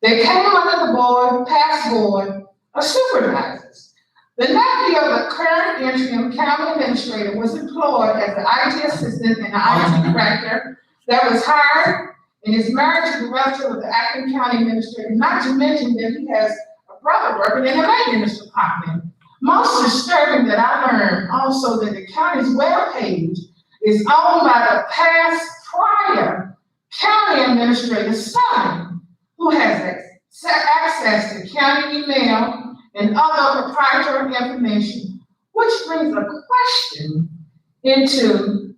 J: They came under the board, past board of supervisors. The nephew of the current interim county administrator was employed as the IT assistant and the IT director that was hired and is married to the director of the acting county administrator, not to mention that he has a brother working in the maintenance department. Most disturbing that I learned also that the county's webpage is owned by the past prior county administrator's son, who has access to county email and other proprietary information, which brings a question into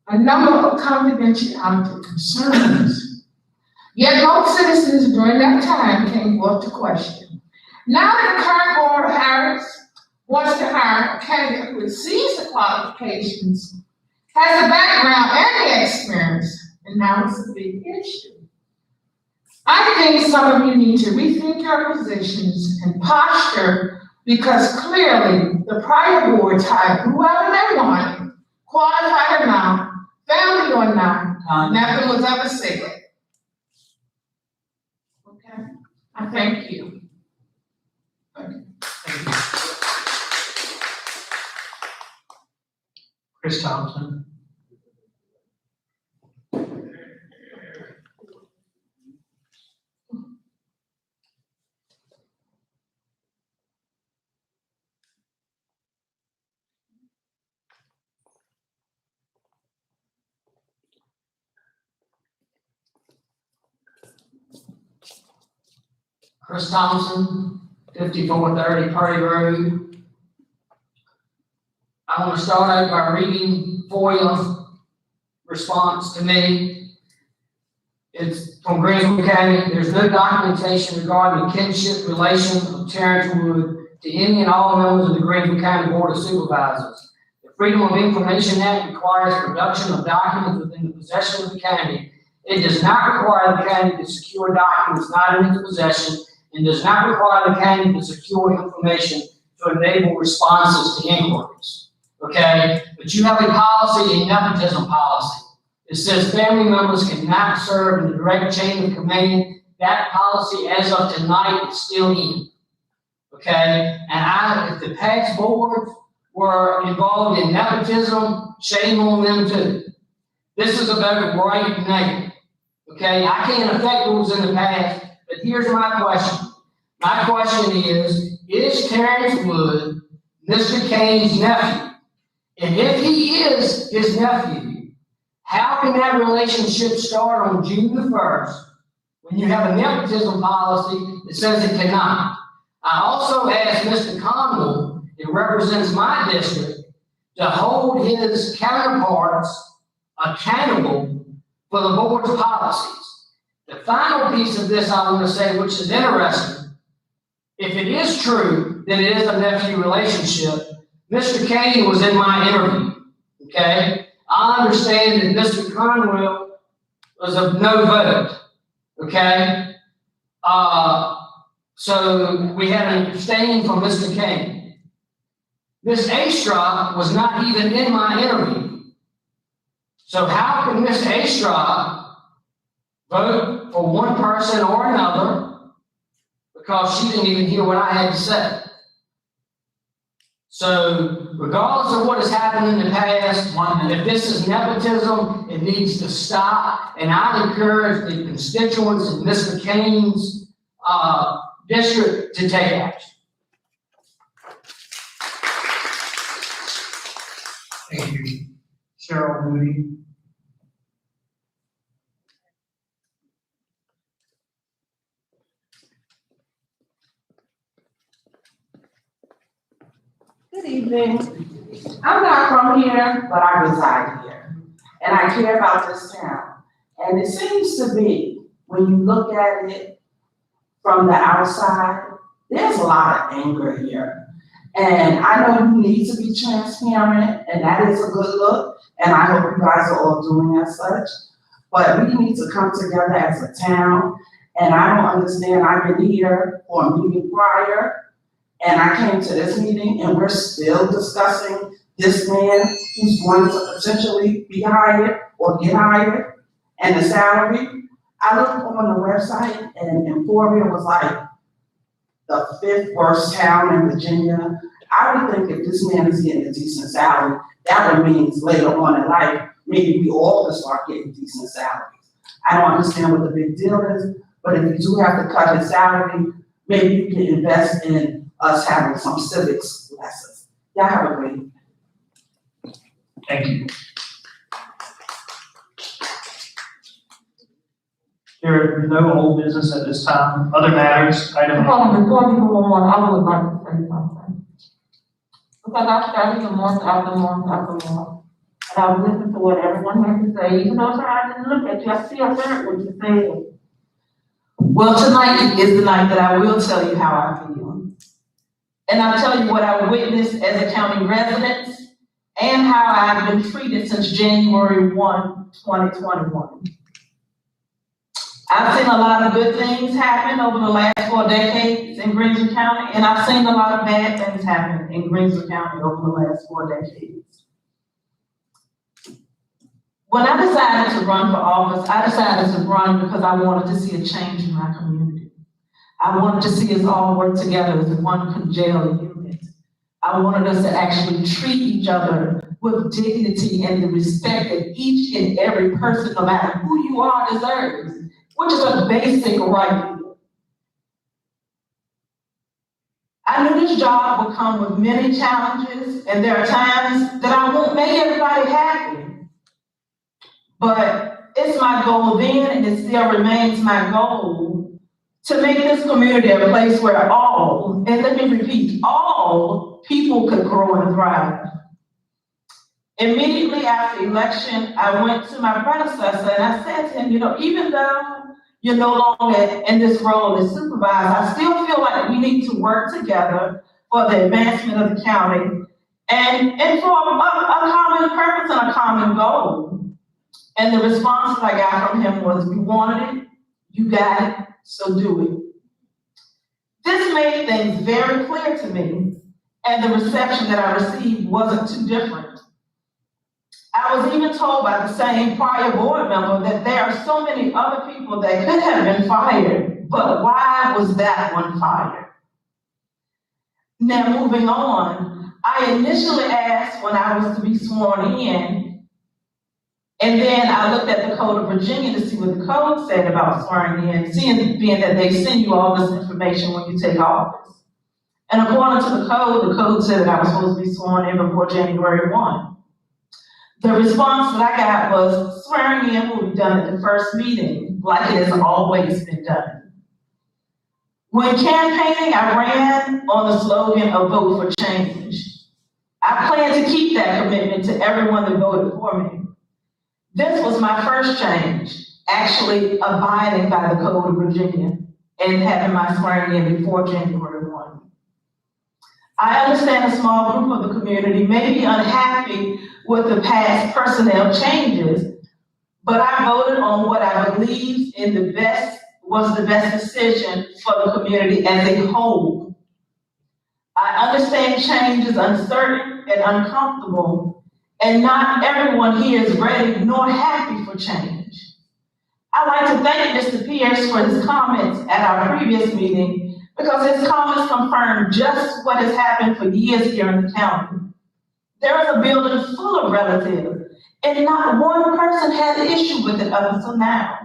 J: a number of confidentiality concerns. Yet most citizens during that time came forth to question. Now that the current board of Harris wants to hire a candidate who exceeds the qualifications, has the background and the experience, and now it's a big issue. I think some of you need to rethink your positions and posture, because clearly the prior boards hired whoever they wanted, qualified or not, family or not, nothing was ever said. Okay, I thank you.
C: Chris Thompson.
L: Chris Thompson, 5430 Purdy Road. I want to start out by reading FOIA response to me. It's from Greensville County. There's no documentation regarding the kinship relation of Terrence Wood to any and all members of the Greensville County Board of Supervisors. The Freedom of Information Act requires production of documents within the possession of the county. It does not require the county to secure documents not in its possession, and does not require the county to secure information to enable responses to inquiries. Okay? But you have a policy, a nepotism policy. It says family members cannot serve in the direct chain of command. That policy, as of tonight, is still in. Okay? And if the past boards were involved in nepotism, shame on them too. This is about right now. Okay? I can't affect what was in the past, but here's my question. My question is Terrence Wood Mr. Kane's nephew? And if he is his nephew, how can that relationship start on June the 1st when you have a nepotism policy that says it cannot? I also asked Mr. Conwell, that represents my district, to hold his counterparts accountable for the board's policies. The final piece of this I want to say, which is interesting, if it is true that it is a nephew relationship, Mr. Kane was in my interview, okay? I understand that Mr. Conwell was of no vote, okay? So we had an abstaining from Mr. Kane. Ms. Astrop was not even in my interview. So how can Ms. Astrop vote for one person or another because she didn't even hear what I had to say? So regardless of what has happened in the past, if this is nepotism, it needs to stop. And I encourage the constituents of Mr. Kane's district to take action.
C: Thank you. Cheryl Moody.
O: Good evening. I'm not from here, but I reside here. And I care about this town. And it seems to be, when you look at it from the outside, there's a lot of anger here. And I know you need to be transparent, and that is a good look. And I hope you guys are all doing as such. But we need to come together as a town. And I don't understand, I've been here for a meeting prior, and I came to this meeting and we're still discussing this man who's going to potentially be hired or get hired and the salary. I looked on the website and Emporia was like the 5th worst town in Virginia. I would think if this man is getting a decent salary, that would mean later on in life, maybe we all can start getting decent salaries. I don't understand what the big deal is, but if you do have to cut his salary, maybe you can invest in us having some civics lessons. Y'all have a great evening.
C: Thank you. There are no old business at this time. Other matters, item.
J: Before we go on, I would like to say something. Because I studied month after month after month. And I've listened to what everyone has to say, even though I didn't look at you, I still heard what you said. Well, tonight is the night that I will tell you how I feel. And I'll tell you what I witnessed as a county resident and how I've been treated since January 1, 2021. I've seen a lot of good things happen over the last 4 decades in Greensville County, and I've seen a lot of bad things happen in Greensville County over the last 4 decades. When I decided to run for office, I decided to run because I wanted to see a change in my community. I wanted to see us all work together as one collegial unit. I wanted us to actually treat each other with dignity and the respect that each and every person, no matter who you are, deserves, which is a basic right. I knew this job would come with many challenges, and there are times that I won't make everybody happy. But it's my goal then, and it still remains my goal, to make this community a place where all, and let me repeat, all people could grow and thrive. Immediately after election, I went to my predecessor and I said to him, even though you're no longer in this role as supervisor, I still feel like we need to work together for the advancement of the county
O: and for a common purpose and a common goal. And the response that I got from him was, "You wanted it, you got it, so do it." This made things very clear to me, and the reception that I received wasn't too different. I was even told by the same prior board member that there are so many other people that could have been fired, but why was that one fired? Now, moving on, I initially asked when I was to be sworn in, and then I looked at the Code of Virginia to see what the code said about swearing in, being that they send you all this information when you take office. And according to the code said that I was supposed to be sworn in before January 1. The response that I got was, swearing in will be done at the first meeting, like it has always been done. When campaigning, I ran on the slogan of Vote for Change. I plan to keep that commitment to everyone that voted for me. This was my first change, actually abiding by the Code of Virginia and having my swearing in before January 1. I understand a small group of the community may be unhappy with the past personnel changes, but I voted on what I believed was the best decision for the community as a whole. I understand change is uncertain and uncomfortable, and not everyone here is ready nor happy for change. I'd like to thank Mr. Pierce for his comments at our previous meeting, because his comments confirm just what has happened for years here in the county. There is a building full of relatives, and not one person had an issue with it up until now.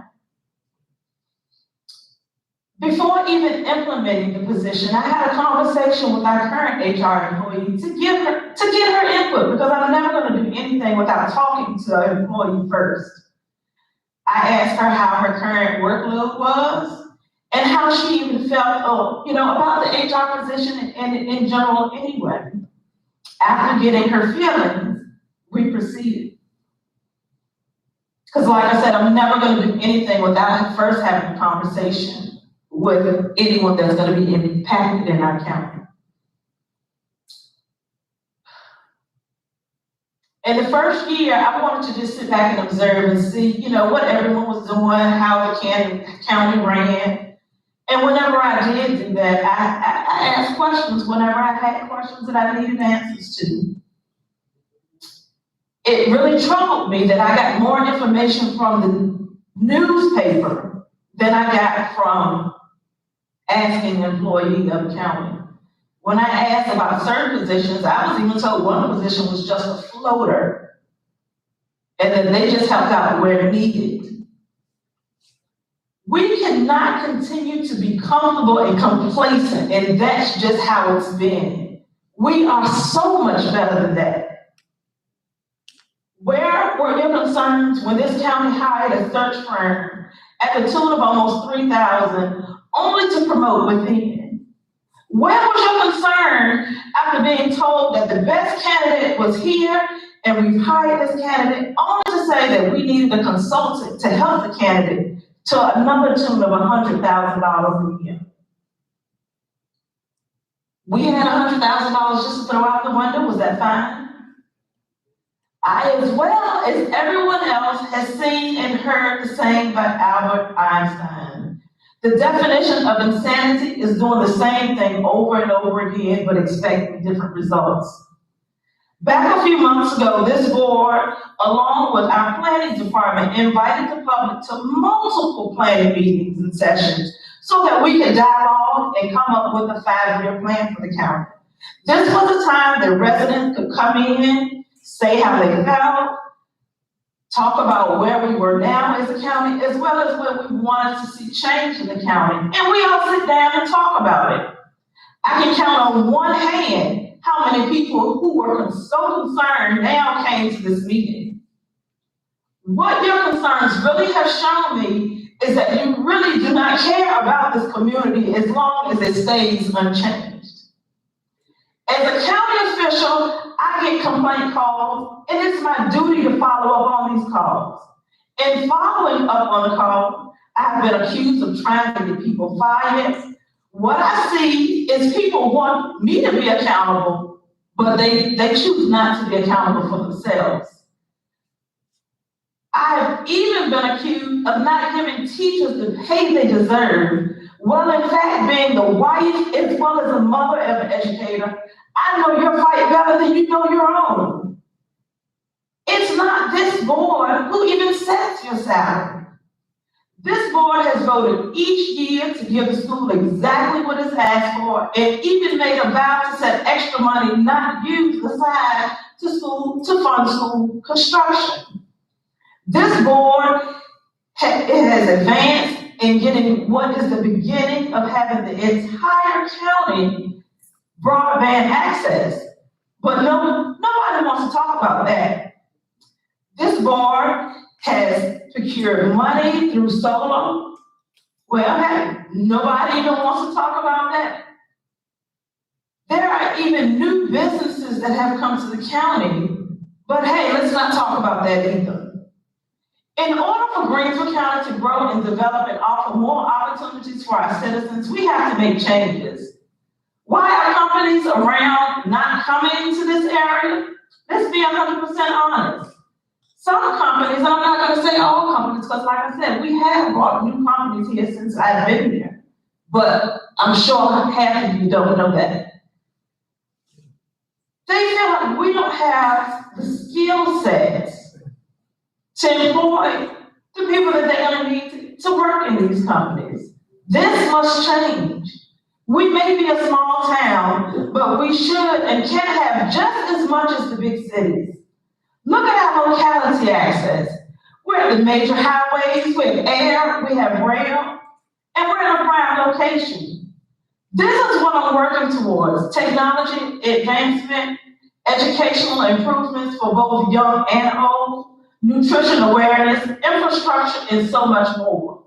O: Before even implementing the position, I had a conversation with our current HR employee to get her input, because I'm never going to do anything without talking to an employee first. I asked her how her current workload was and how she even felt, about the HR position and in general anyway. After getting her feelings, we proceeded. Because like I said, I'm never going to do anything without first having a conversation with anyone that's going to be impacted in our county. In the first year, I wanted to just sit back and observe and see, what everyone was doing, how the county ran. And whenever I did do that, I asked questions whenever I had questions that I needed answers to. It really troubled me that I got more information from the newspaper than I got from asking an employee of the county. When I asked about certain positions, I was even told one position was just a floater, and that they just helped out where needed. We cannot continue to be comfortable and complacent, and that's just how it's been. We are so much better than that. Where were your concerns when this county hired a search firm at the tune of almost $3,000 only to promote within? Where was your concern after being told that the best candidate was here and we've hired this candidate only to say that we needed a consultant to help the candidate to another tune of $100,000 a year? We had $100,000 just to throw out the window. Was that fine? I, as well as everyone else, has seen and heard the saying by Albert Einstein. The definition of insanity is doing the same thing over and over again, but expecting different results. Back a few months ago, this board, along with our planning department, invited the public to multiple planning meetings and sessions so that we could dialogue and come up with a 5-year plan for the county. This was a time that residents could come in, say how they felt, talk about where we were now as a county, as well as where we wanted to see change in the county. And we all sit down and talk about it. I can count on one hand how many people who were so concerned now came to this meeting. What your concerns really have shown me is that you really do not care about this community as long as it stays unchanged. As a county official, I get complaint calls, and it's my duty to follow up on these calls. In following up on the call, I've been accused of trying to get people fired. What I see is people want me to be accountable, but they choose not to be accountable for themselves. I've even been accused of not giving teachers the pay they deserve, while in fact being the wife as well as a mother of an educator, I know your fight better than you know your own. It's not this board who even sets your salary. This board has voted each year to give the school exactly what it's asked for, and even made a vow to set extra money not used aside to fund school construction. This board has advanced in getting what is the beginning of having the entire county broadband access. But nobody wants to talk about that. This board has procured money through solar. Well, hey, nobody even wants to talk about that. There are even new businesses that have come to the county, but hey, let's not talk about that either. In order for Greensville County to grow and develop and offer more opportunities for our citizens, we have to make changes. Why are companies around not coming to this area? Let's be 100% honest. Some companies, and I'm not going to say all companies, because like I said, we have brought new companies here since I've been here. But I'm sure half of you don't know that. They feel like we don't have the skill sets to employ the people that they're going to need to work in these companies. This must change. We may be a small town, but we should and can have just as much as the big cities. Look at our locality access. We're at the major highways, we have air, we have rail, and we're in a prime location. This is what I'm working towards: technology advancement, educational improvements for both young and old, nutrition awareness, infrastructure, and so much more.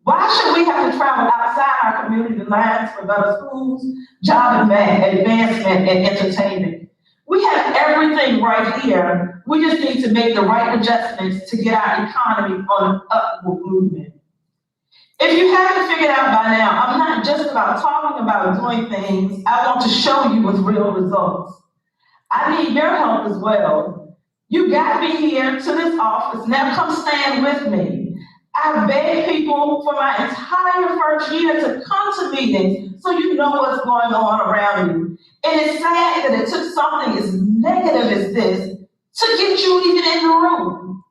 O: Why should we have to travel outside our community lines for better schools, job advancement, and entertainment? We have everything right here. We just need to make the right adjustments to get our economy on an upward movement. If you haven't figured out by now, I'm not just about talking about doing things. I want to show you with real results. I need your help as well. You got me here to this office. Now come stand with me. I begged people for my entire first year to come to meetings so you know what's going on around you. And it's sad that it took something as negative as this to get you even in the room.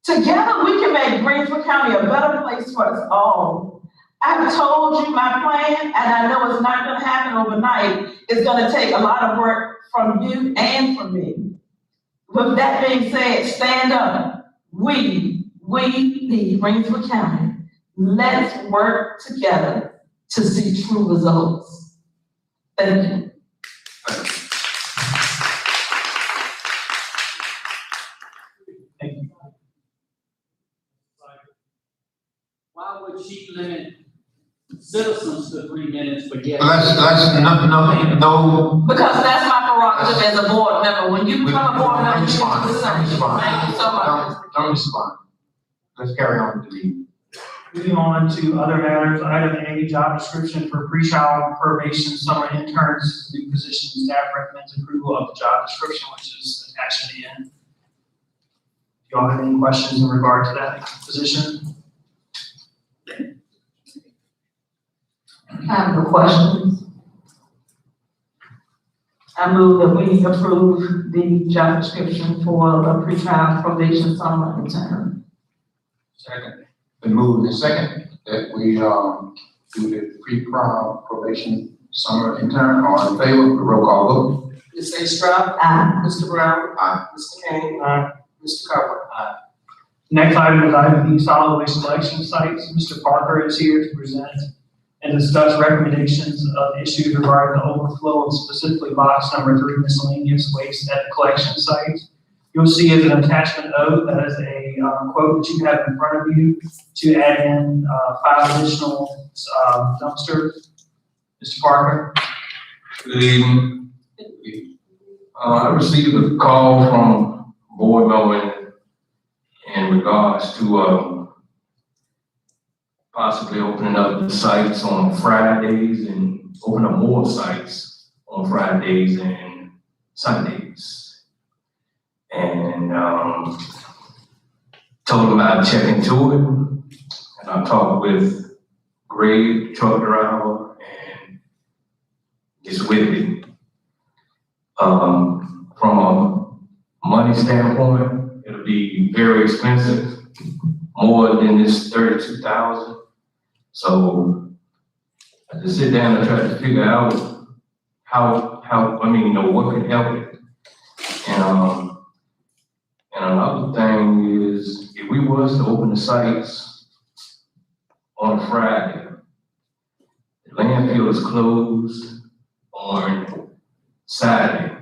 O: Together we can make Greensville County a better place for us all. I've told you my plan, and I know it's not going to happen overnight. It's going to take a lot of work from you and from me. With that being said, stand up. We need Greensville County. Let's work together to see true results. Thank you.
C: Thank you.
E: Why would she limit citizens to 3 minutes, but yet?
A: No.
O: Because that's my prerogative as a board member. When you become a board member, you
A: Don't respond.
O: Thank you so much.
A: Don't respond. Let's carry on with the meeting.
C: Moving on to other matters, item A, job description for pre-child probation summer interns, new position. Staff recommends approval of the job description, which is attached to the end. Do y'all have any questions in regard to that position?
J: I have no questions. I move that we approve the job description for a pre-trial probation summer intern.
A: Second. Been moved and second that we, do the pre-prom probation summer intern. All in favor, roll call vote.
B: Ms. Astrop,
J: Aye.
B: Mr. Brown,
A: Aye.
B: Mr. Kane,
C: Aye.
B: Mr. Carver.
C: Next item is item B, solid waste collection sites. Mr. Parker is here to present and discuss recommendations of issues regarding the overflow of specifically box number 3 miscellaneous waste at the collection sites. You'll see as an attachment O, that is a quote that you have in front of you to add in 5 additional dumpsters. Mr. Parker?
P: Good evening. I received a call from a board member in regards to possibly opening up the sites on Fridays and open up more sites on Fridays and Sundays. And, told him I'd check into it, and I talked with Greg, the truck driver, and Ms. Whitney. From a money standpoint, it'll be very expensive, more than this $32,000. So I just sit down and try to figure out what can help it. And another thing is, if we was to open the sites on a Friday, the landfill is closed on Saturday.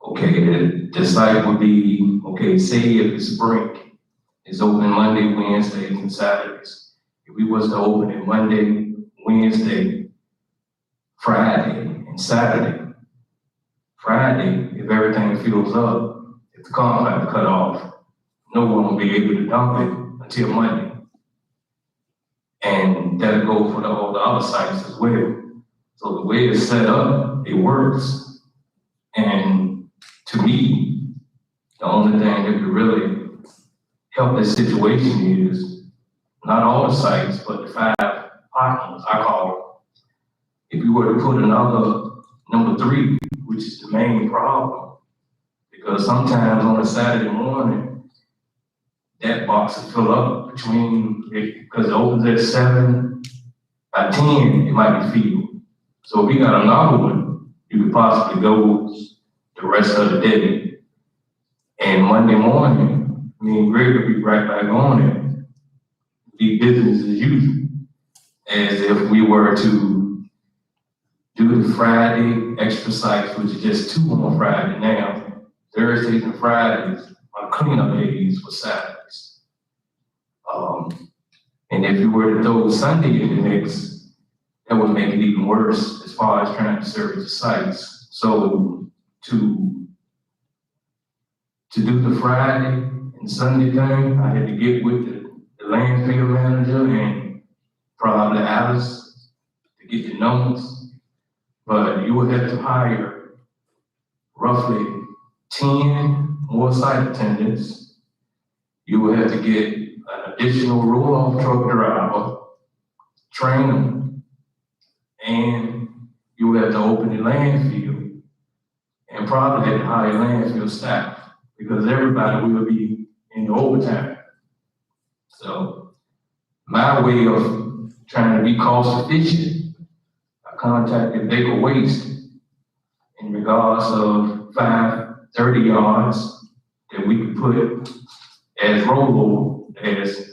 P: Okay, the site would be, okay, say if it's Brink, it's open Monday, Wednesdays, and Saturdays. If we was to open it Monday, Wednesday, Friday, and Saturday, Friday, if everything fills up, if the contract cut off, no one will be able to dump it until Monday. And that'll go for all the other sites as well. So the way it's set up, it works. And to me, the only thing that could really help this situation is not all the sites, but the 5 parkings, I call them. If you were to put another number 3, which is the main problem, because sometimes on a Saturday morning, that box will fill up because it opens at 7, by 10, it might be filled. So if we got another one, you could possibly go the rest of the day. And Monday morning, me and Greg will be right back on it. Be business as usual. As if we were to do the Friday extra sites, which is just 2 on Friday now. Thursdays and Fridays are cleanup days for Saturdays. And if you were to throw Sunday in the mix, that would make it even worse as far as trying to service the sites. So to do the Friday and Sunday thing, I had to get with the landfill manager and probably Alice to get the numbers. But you would have to hire roughly 10 more site attendants. You would have to get an additional roll-off truck driver, train them, and you would have to open the landfill and probably have to hire landfill staff because everybody will be in the overtime. So my way of trying to be cost efficient, I contacted Baker Waste in regards of 30 yards that we could put as rollover, as,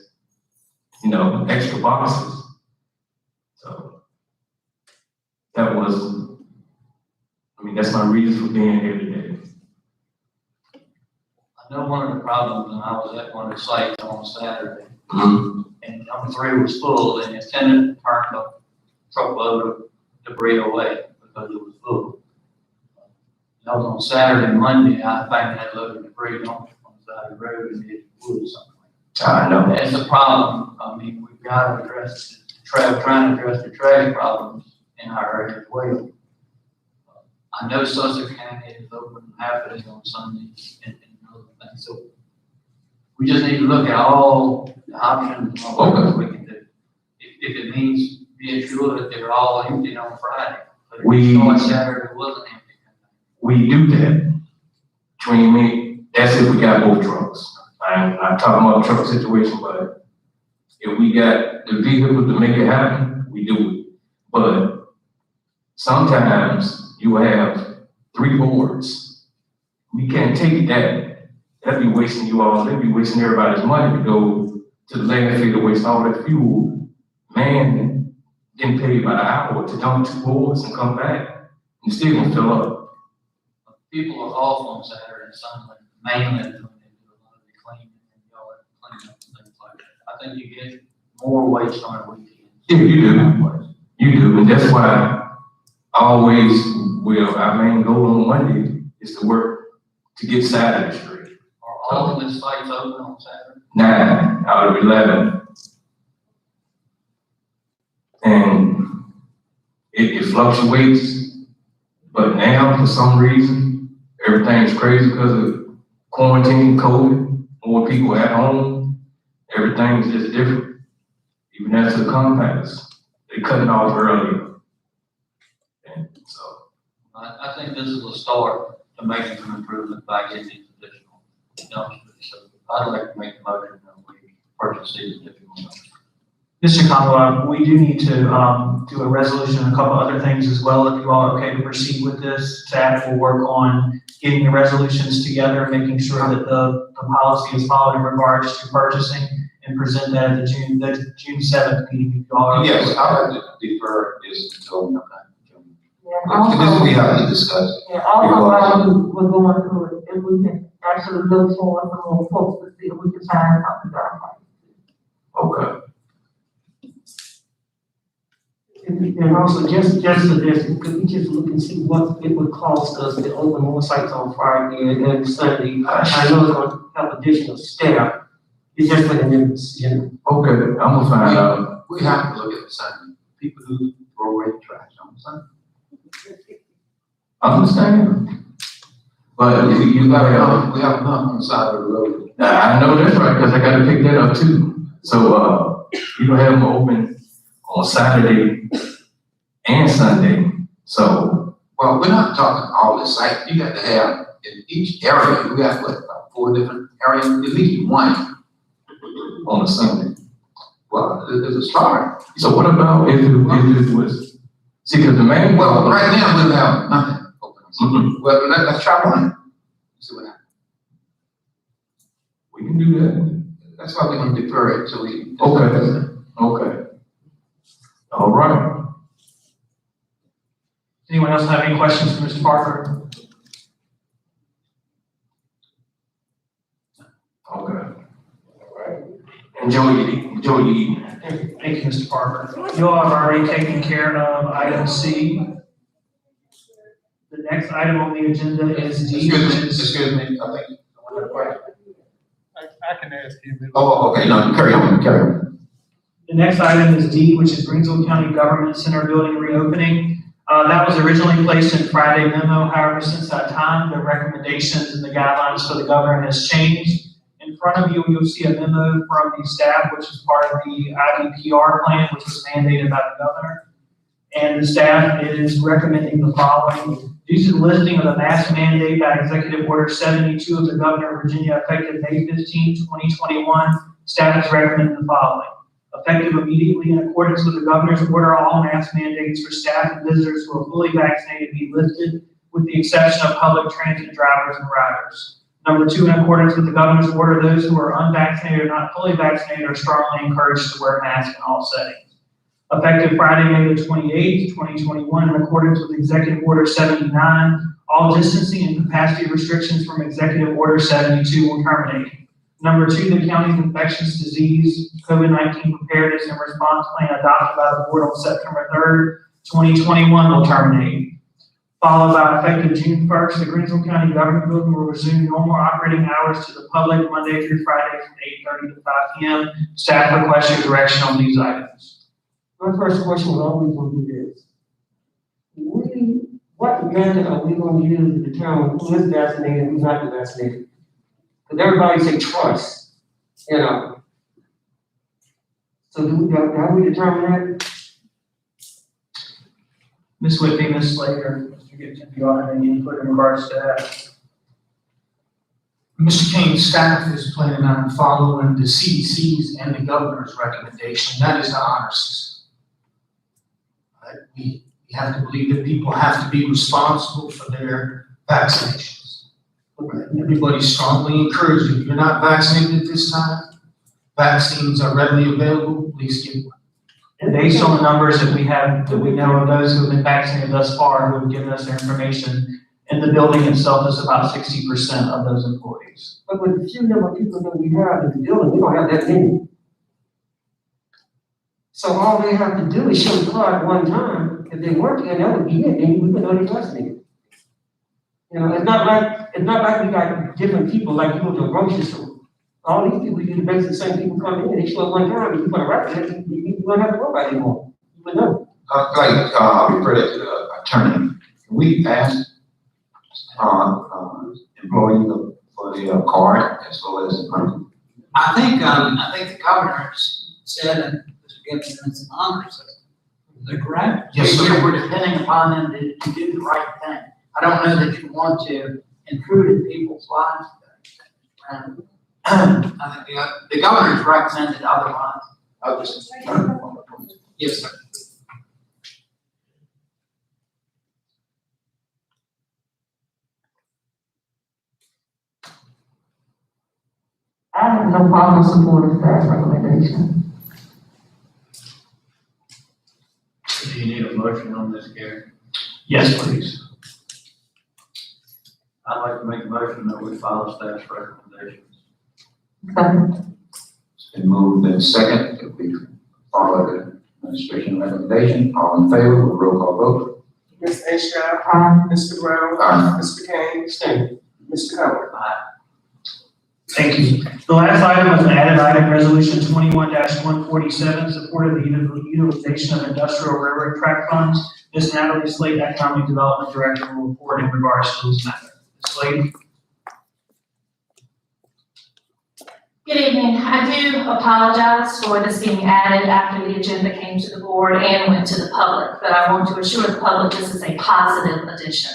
P: extra boxes. So that's my reason for being here today.
L: I know one of the problems, and I was at one of the sites on Saturday,
P: Mm-hmm.
L: and number 3 was full, and the attendant turned a truckload of debris away because it was full. That was on Saturday and Monday, I think that load of debris on the side of the road and it was something.
P: I know.
L: That's a problem. I mean, we've got to address trying to address the trash problems in our area as well. I know Sussex County is open half a day on Sundays and other things, so we just need to look at all the options and what we can do. If it means being sure that they're all empty on Friday, but if we start Saturday, it wasn't empty.
P: We do that. Between me, that's if we got both trucks. I'm not talking about the truck situation, but if we got the vehicle to make it happen, we do it. But sometimes you have 3 boards. We can't take that. That'd be wasting that'd be wasting everybody's money to go to the landfill to waste all that fuel. Man, getting paid by the hour to dump 2 boards and come back, and still gonna fill up.
L: People are off on Saturday and Sunday, mainly doing a lot of the cleaning and yard cleanup and things like that. I think you get more waste on a weekend.
P: Yeah, you do. You do, and that's why our main goal on Monday is to work to get Saturday straight.
L: Are all of the sites open on Saturday?
P: 9 out of 11. And it fluctuates But now, for some reason, everything's crazy because of quarantine, COVID, more people at home. Everything's just different. Even as the compacts, they cut it off earlier. And so,
Q: I think this is a start to making some improvement by getting these additional dumpsters. So I'd like to make the motion that we purchase these additional dumpsters.
C: Mr. Conway, we do need to, do a resolution and a couple other things as well. If you all are okay to proceed with this, staff will work on getting the resolutions together, making sure that the policy is followed in regards to purchasing and present that at the June 7th meeting. If you all are okay.
A: Yes, I'd like to defer this until,
J: Also-
A: this we have to discuss.
J: Yeah, also while we're going through it, if we can actually look for some more folks to see if we can find something out.
P: okay.
B: And also, just for this, could we just look and see what it would cost us to open more sites on Friday and Sunday? I know it's gonna have additional staff, it's just for the members, you know.
P: Okay, I'm gonna find out.
A: We have to look at the Sunday, people who throw away trash on Sunday.
P: I understand. But you gotta,
A: We have enough on the side of the road.
P: I know that's right, because I gotta pick that up too. So, you gonna have them open on Saturday and Sunday, so.
A: Well, we're not talking all the sites, you got to have, in each area, we got what, about 4 different areas, at least one.
P: On a Sunday.
A: Well, there's a start.
P: So what about if it was, see, because the main.
A: Well, right now, we'll have nothing open.
P: Mhm.
A: Well, let's try one. See what happens.
P: We can do that.
A: That's why we're gonna defer it till we.
P: Okay. All right.
C: Anyone else have any questions for Mr. Parker?
P: Okay. Enjoy your evening.
C: Thank you, Mr. Parker. You all have already taken care of item C. The next item on the agenda is D.
A: Excuse me, I think.
M: I can ask you.
A: Oh, okay, no, carry on.
C: The next item is D, which is Greensville County Government Center building reopening. That was originally placed in Friday memo. However, since that time, the recommendations and the guidelines for the governor has changed. In front of you, you'll see a memo from the staff, which is part of the IDPR plan, which was mandated by the governor. And the staff is recommending the following. Due to the lifting of the mask mandate by Executive Order 72 of the Governor of Virginia effective May 15, 2021, staff is recommending the following. Effective immediately in accordance with the governor's order, all mask mandates for staff and visitors who are fully vaccinated be lifted, with the exception of public transit drivers and riders. Number 2, in accordance with the governor's order, those who are unvaccinated or not fully vaccinated are strongly encouraged to wear masks in all settings. Effective Friday, May the 28th, 2021, in accordance with Executive Order 79, all distancing and capacity restrictions from Executive Order 72 will terminate. Number 2, the county's infectious disease COVID-19 preparedness and response plan adopted by the board on September 3rd, 2021 will terminate. Followed by effective June 1st, the Greensville County Government Building will resume normal operating hours to the public Monday through Friday from 8:30 to 5 p.m. Staff requests your direction on these items.
B: My first question was always gonna be this. What method are we gonna use to determine who is vaccinated and who's not vaccinated? Because everybody say trust, you know. So have we determined that?
C: Ms. Whitby, Ms. Slater, Mr. Gibson, do you all have any input in regards to that?
R: Mr. King's staff is planning on following the CDC's and the governor's recommendation. That is the honor system. Right? We have to believe that people have to be responsible for their vaccinations. Right? Everybody's strongly encouraged. If you're not vaccinated at this time, vaccines are readily available, please get one.
C: And based on the numbers that we have, that we know of those who have been vaccinated thus far, who have given us their information, and the building itself is about 60% of those employees.
B: But with the few number of people that we have in the building, we don't have that many. So all they have to do is show the card one time. If they work there, that would be it, then we would know they're vaccinated. You know, it's not like we got different people like you go to a grocery store. All these people, you basically the same people come in, they show up one time, and you put a record, you don't have to worry about it anymore. You would know.
A: Refer that to the attorney.
S: we asked, employees for their card as well as the
L: I think the governor said, and Mr. Gibson is an honor system. Is that correct?
R: Yes, sir.
L: We're depending upon them to do the right thing. I don't know that you want to intrude in people's lives. I think the governor's recommended otherwise. Yes, sir.
J: I have no problem supporting staff recommendation.
Q: Do you need a motion on this, Gary?
C: Yes, please.
Q: I'd like to make a motion that we follow staff's recommendations.
J: Second.
S: It's been moved and second that we follow the administration recommendation. All in favor, with roll call vote.
B: Ms. Astrap,
J: Aye.
B: Mr. Brown,
S: Aye.
B: Mr. Kane, Mr. Powell.
C: Thank you. The last item was an added item, resolution 21-147, supported the utilization of industrial railroad track funds. Ms. Natalie Slade, Economic Development Director, will report in regards to this matter. Ms. Slade?
T: Good evening. I do apologize for this being added after the agenda came to the board and went to the public, but I want to assure the public this is a positive addition.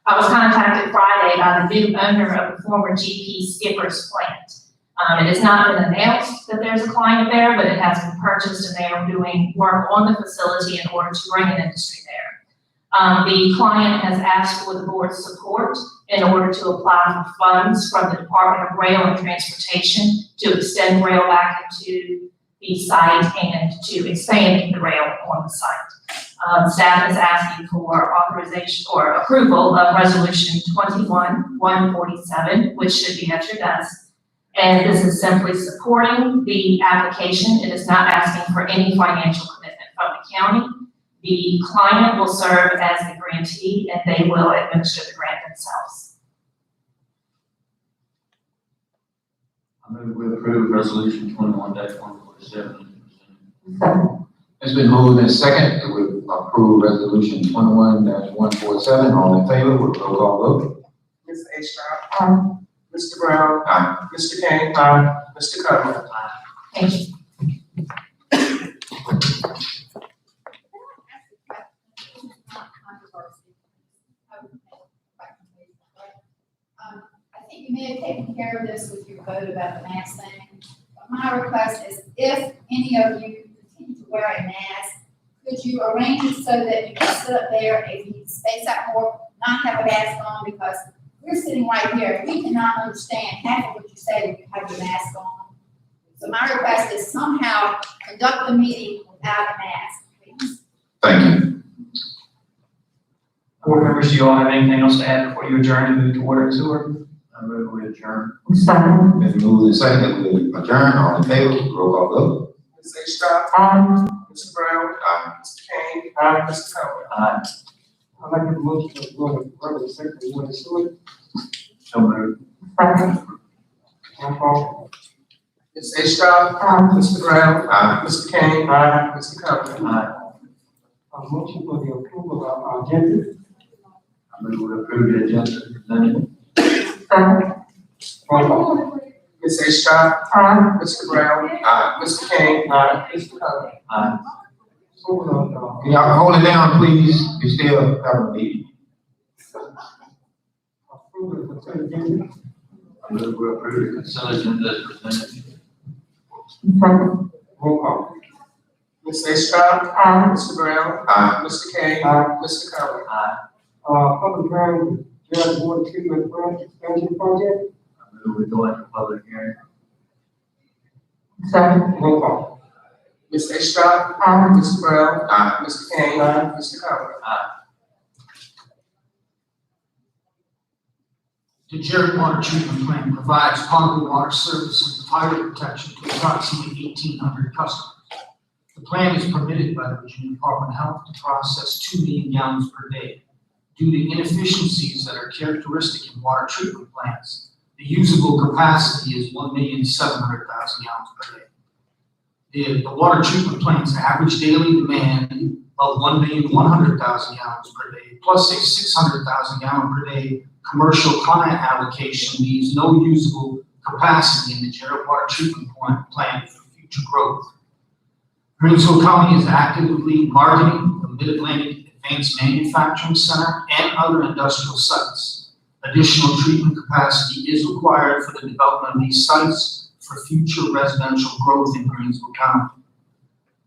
T: I was contacted Friday by the new owner of the former GP Skipper's plant. It has not been announced that there's a client there, but it has been purchased and they are doing work on the facility in order to bring an industry there. The client has asked for the board's support in order to apply for funds from the Department of Rail and Transportation to extend rail back into the site and to expand the rail on the site. Staff is asking for authorization or approval of resolution 21-147, which should be at your desk. And this is simply supporting the application. It is not asking for any financial commitment from the county. The client will serve as the grantee and they will administer the grant themselves.
Q: I move we approve resolution 21-147.
J: Second.
S: It's been moved and second that we approve resolution 21-147. All in favor, with roll call vote.
B: Ms. Astrap,
J: Aye.
B: Mr. Brown,
S: Aye.
B: Mr. Kane, Mr. Powell.
T: Thank you.
U: I think you may have taken care of this with your vote about the mask thing. But my request is if any of you continue to wear a mask, could you arrange it so that you can sit up there and you space out more, not have a mask on, because we're sitting right here. We cannot understand half of what you say when you have your mask on. So my request is somehow conduct the meeting without a mask, please.
S: Thank you.
C: Board members, do you all have anything else to add before you adjourn and move to water and sewer?
Q: I move we adjourn.
J: Second.
S: Been moved and second that we adjourn. All in favor, roll call vote.
B: Ms. Astrap,
J: Aye.
B: Mr. Brown,
S: Aye.
B: Mr. Kane, Mr. Powell.
Q: Aye.
B: I'd like to motion to go to further secretary, you want to sue it?
Q: So moved.
J: Second.
B: Roll call. Ms. Astrap,
J: Aye.
B: Mr. Brown,
S: Aye.
B: Mr. Kane, Mr. Powell.
Q: Aye.
B: Motion for the approval of our agenda.
Q: I move we approve the agenda presented.
J: Second.
B: Roll call. Ms. Astrap,
J: Aye.
B: Mr. Brown,
S: Aye.
B: Mr. Kane, Mr. Powell.
Q: Aye.
S: Can y'all hold it down, please? We still have a meeting.
B: Approval of consent agenda.
Q: I move we approve the consent agenda as presented.
J: Second.
B: Roll call. Ms. Astrap,
J: Aye.
B: Mr. Brown,
S: Aye.
B: Mr. Kane, Mr. Powell.
Q: Aye.
B: Public hearing, Jared Water Treatment Plant Expansion Project.
Q: I move we go into public hearing.
J: Second.
B: Roll call. Ms. Astrap,
J: Aye.
B: Mr. Brown,
S: Aye.
B: Mr. Kane, Mr. Powell.
R: The Jared Water Treatment Plant provides potable water service and fire protection to approximately 1,800 customers. The plant is permitted by the Virginia Department of Health to process 2 million gallons per day. Due to inefficiencies that are characteristic in water treatment plants, the usable capacity is 1,700,000 gallons per day. The water treatment plant's average daily demand of 1,100,000 gallons per day, plus a 600,000 gallon per day commercial client allocation leaves no usable capacity in the Jarrett Water Treatment Plant for future growth. Greensville County is actively marketing the Mid-Atlantic Advanced Manufacturing Center and other industrial sites. Additional treatment capacity is required for the development of these sites for future residential growth in Greensville County.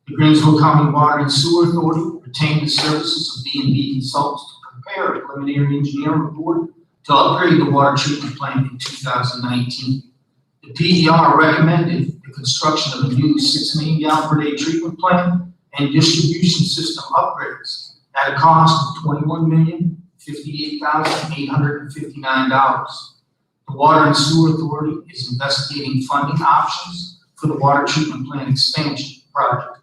R: The Greensville County Water and Sewer Authority retained the services of B&B Consultants to prepare a preliminary engineering report to upgrade the water treatment plant in 2019. The PER recommended the construction of a new 6 million gallon per day treatment plant and distribution system upgrades at a cost of $21,058,859. The Water and Sewer Authority is investigating funding options for the water treatment plant expansion project.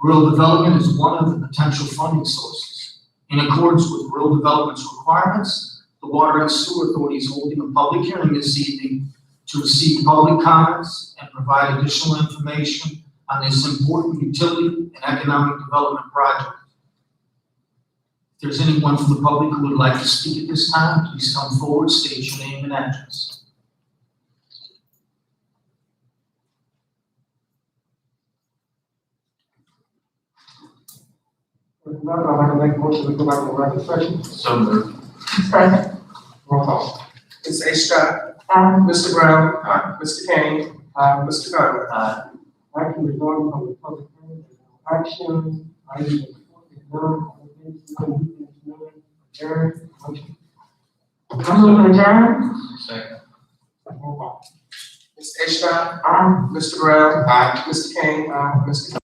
R: Rural development is one of the potential funding sources. In accordance with rural development's requirements, the Water and Sewer Authority is holding a public hearing this evening to receive public comments and provide additional information on this important utility and economic development project. If there's anyone from the public who would like to speak at this time, please come forward, state your name and address.
B: If not, I'd like to make a motion to go back to regular session.
Q: So moved.
J: Second.
B: Roll call.
D: Ms. A. Scott.
J: Aye.
D: Mr. Brown. Aye. Mr. Kane. Mr. Conrad.
Q: Aye.
B: Action regarding from the public hearing, there's no action, items is none, adjourned, motion.
J: I move to adjourn.
Q: Second.
B: Roll call.
D: Ms. A. Scott.
J: Aye.
D: Mr. Brown. Aye. Mr. Kane. Mr.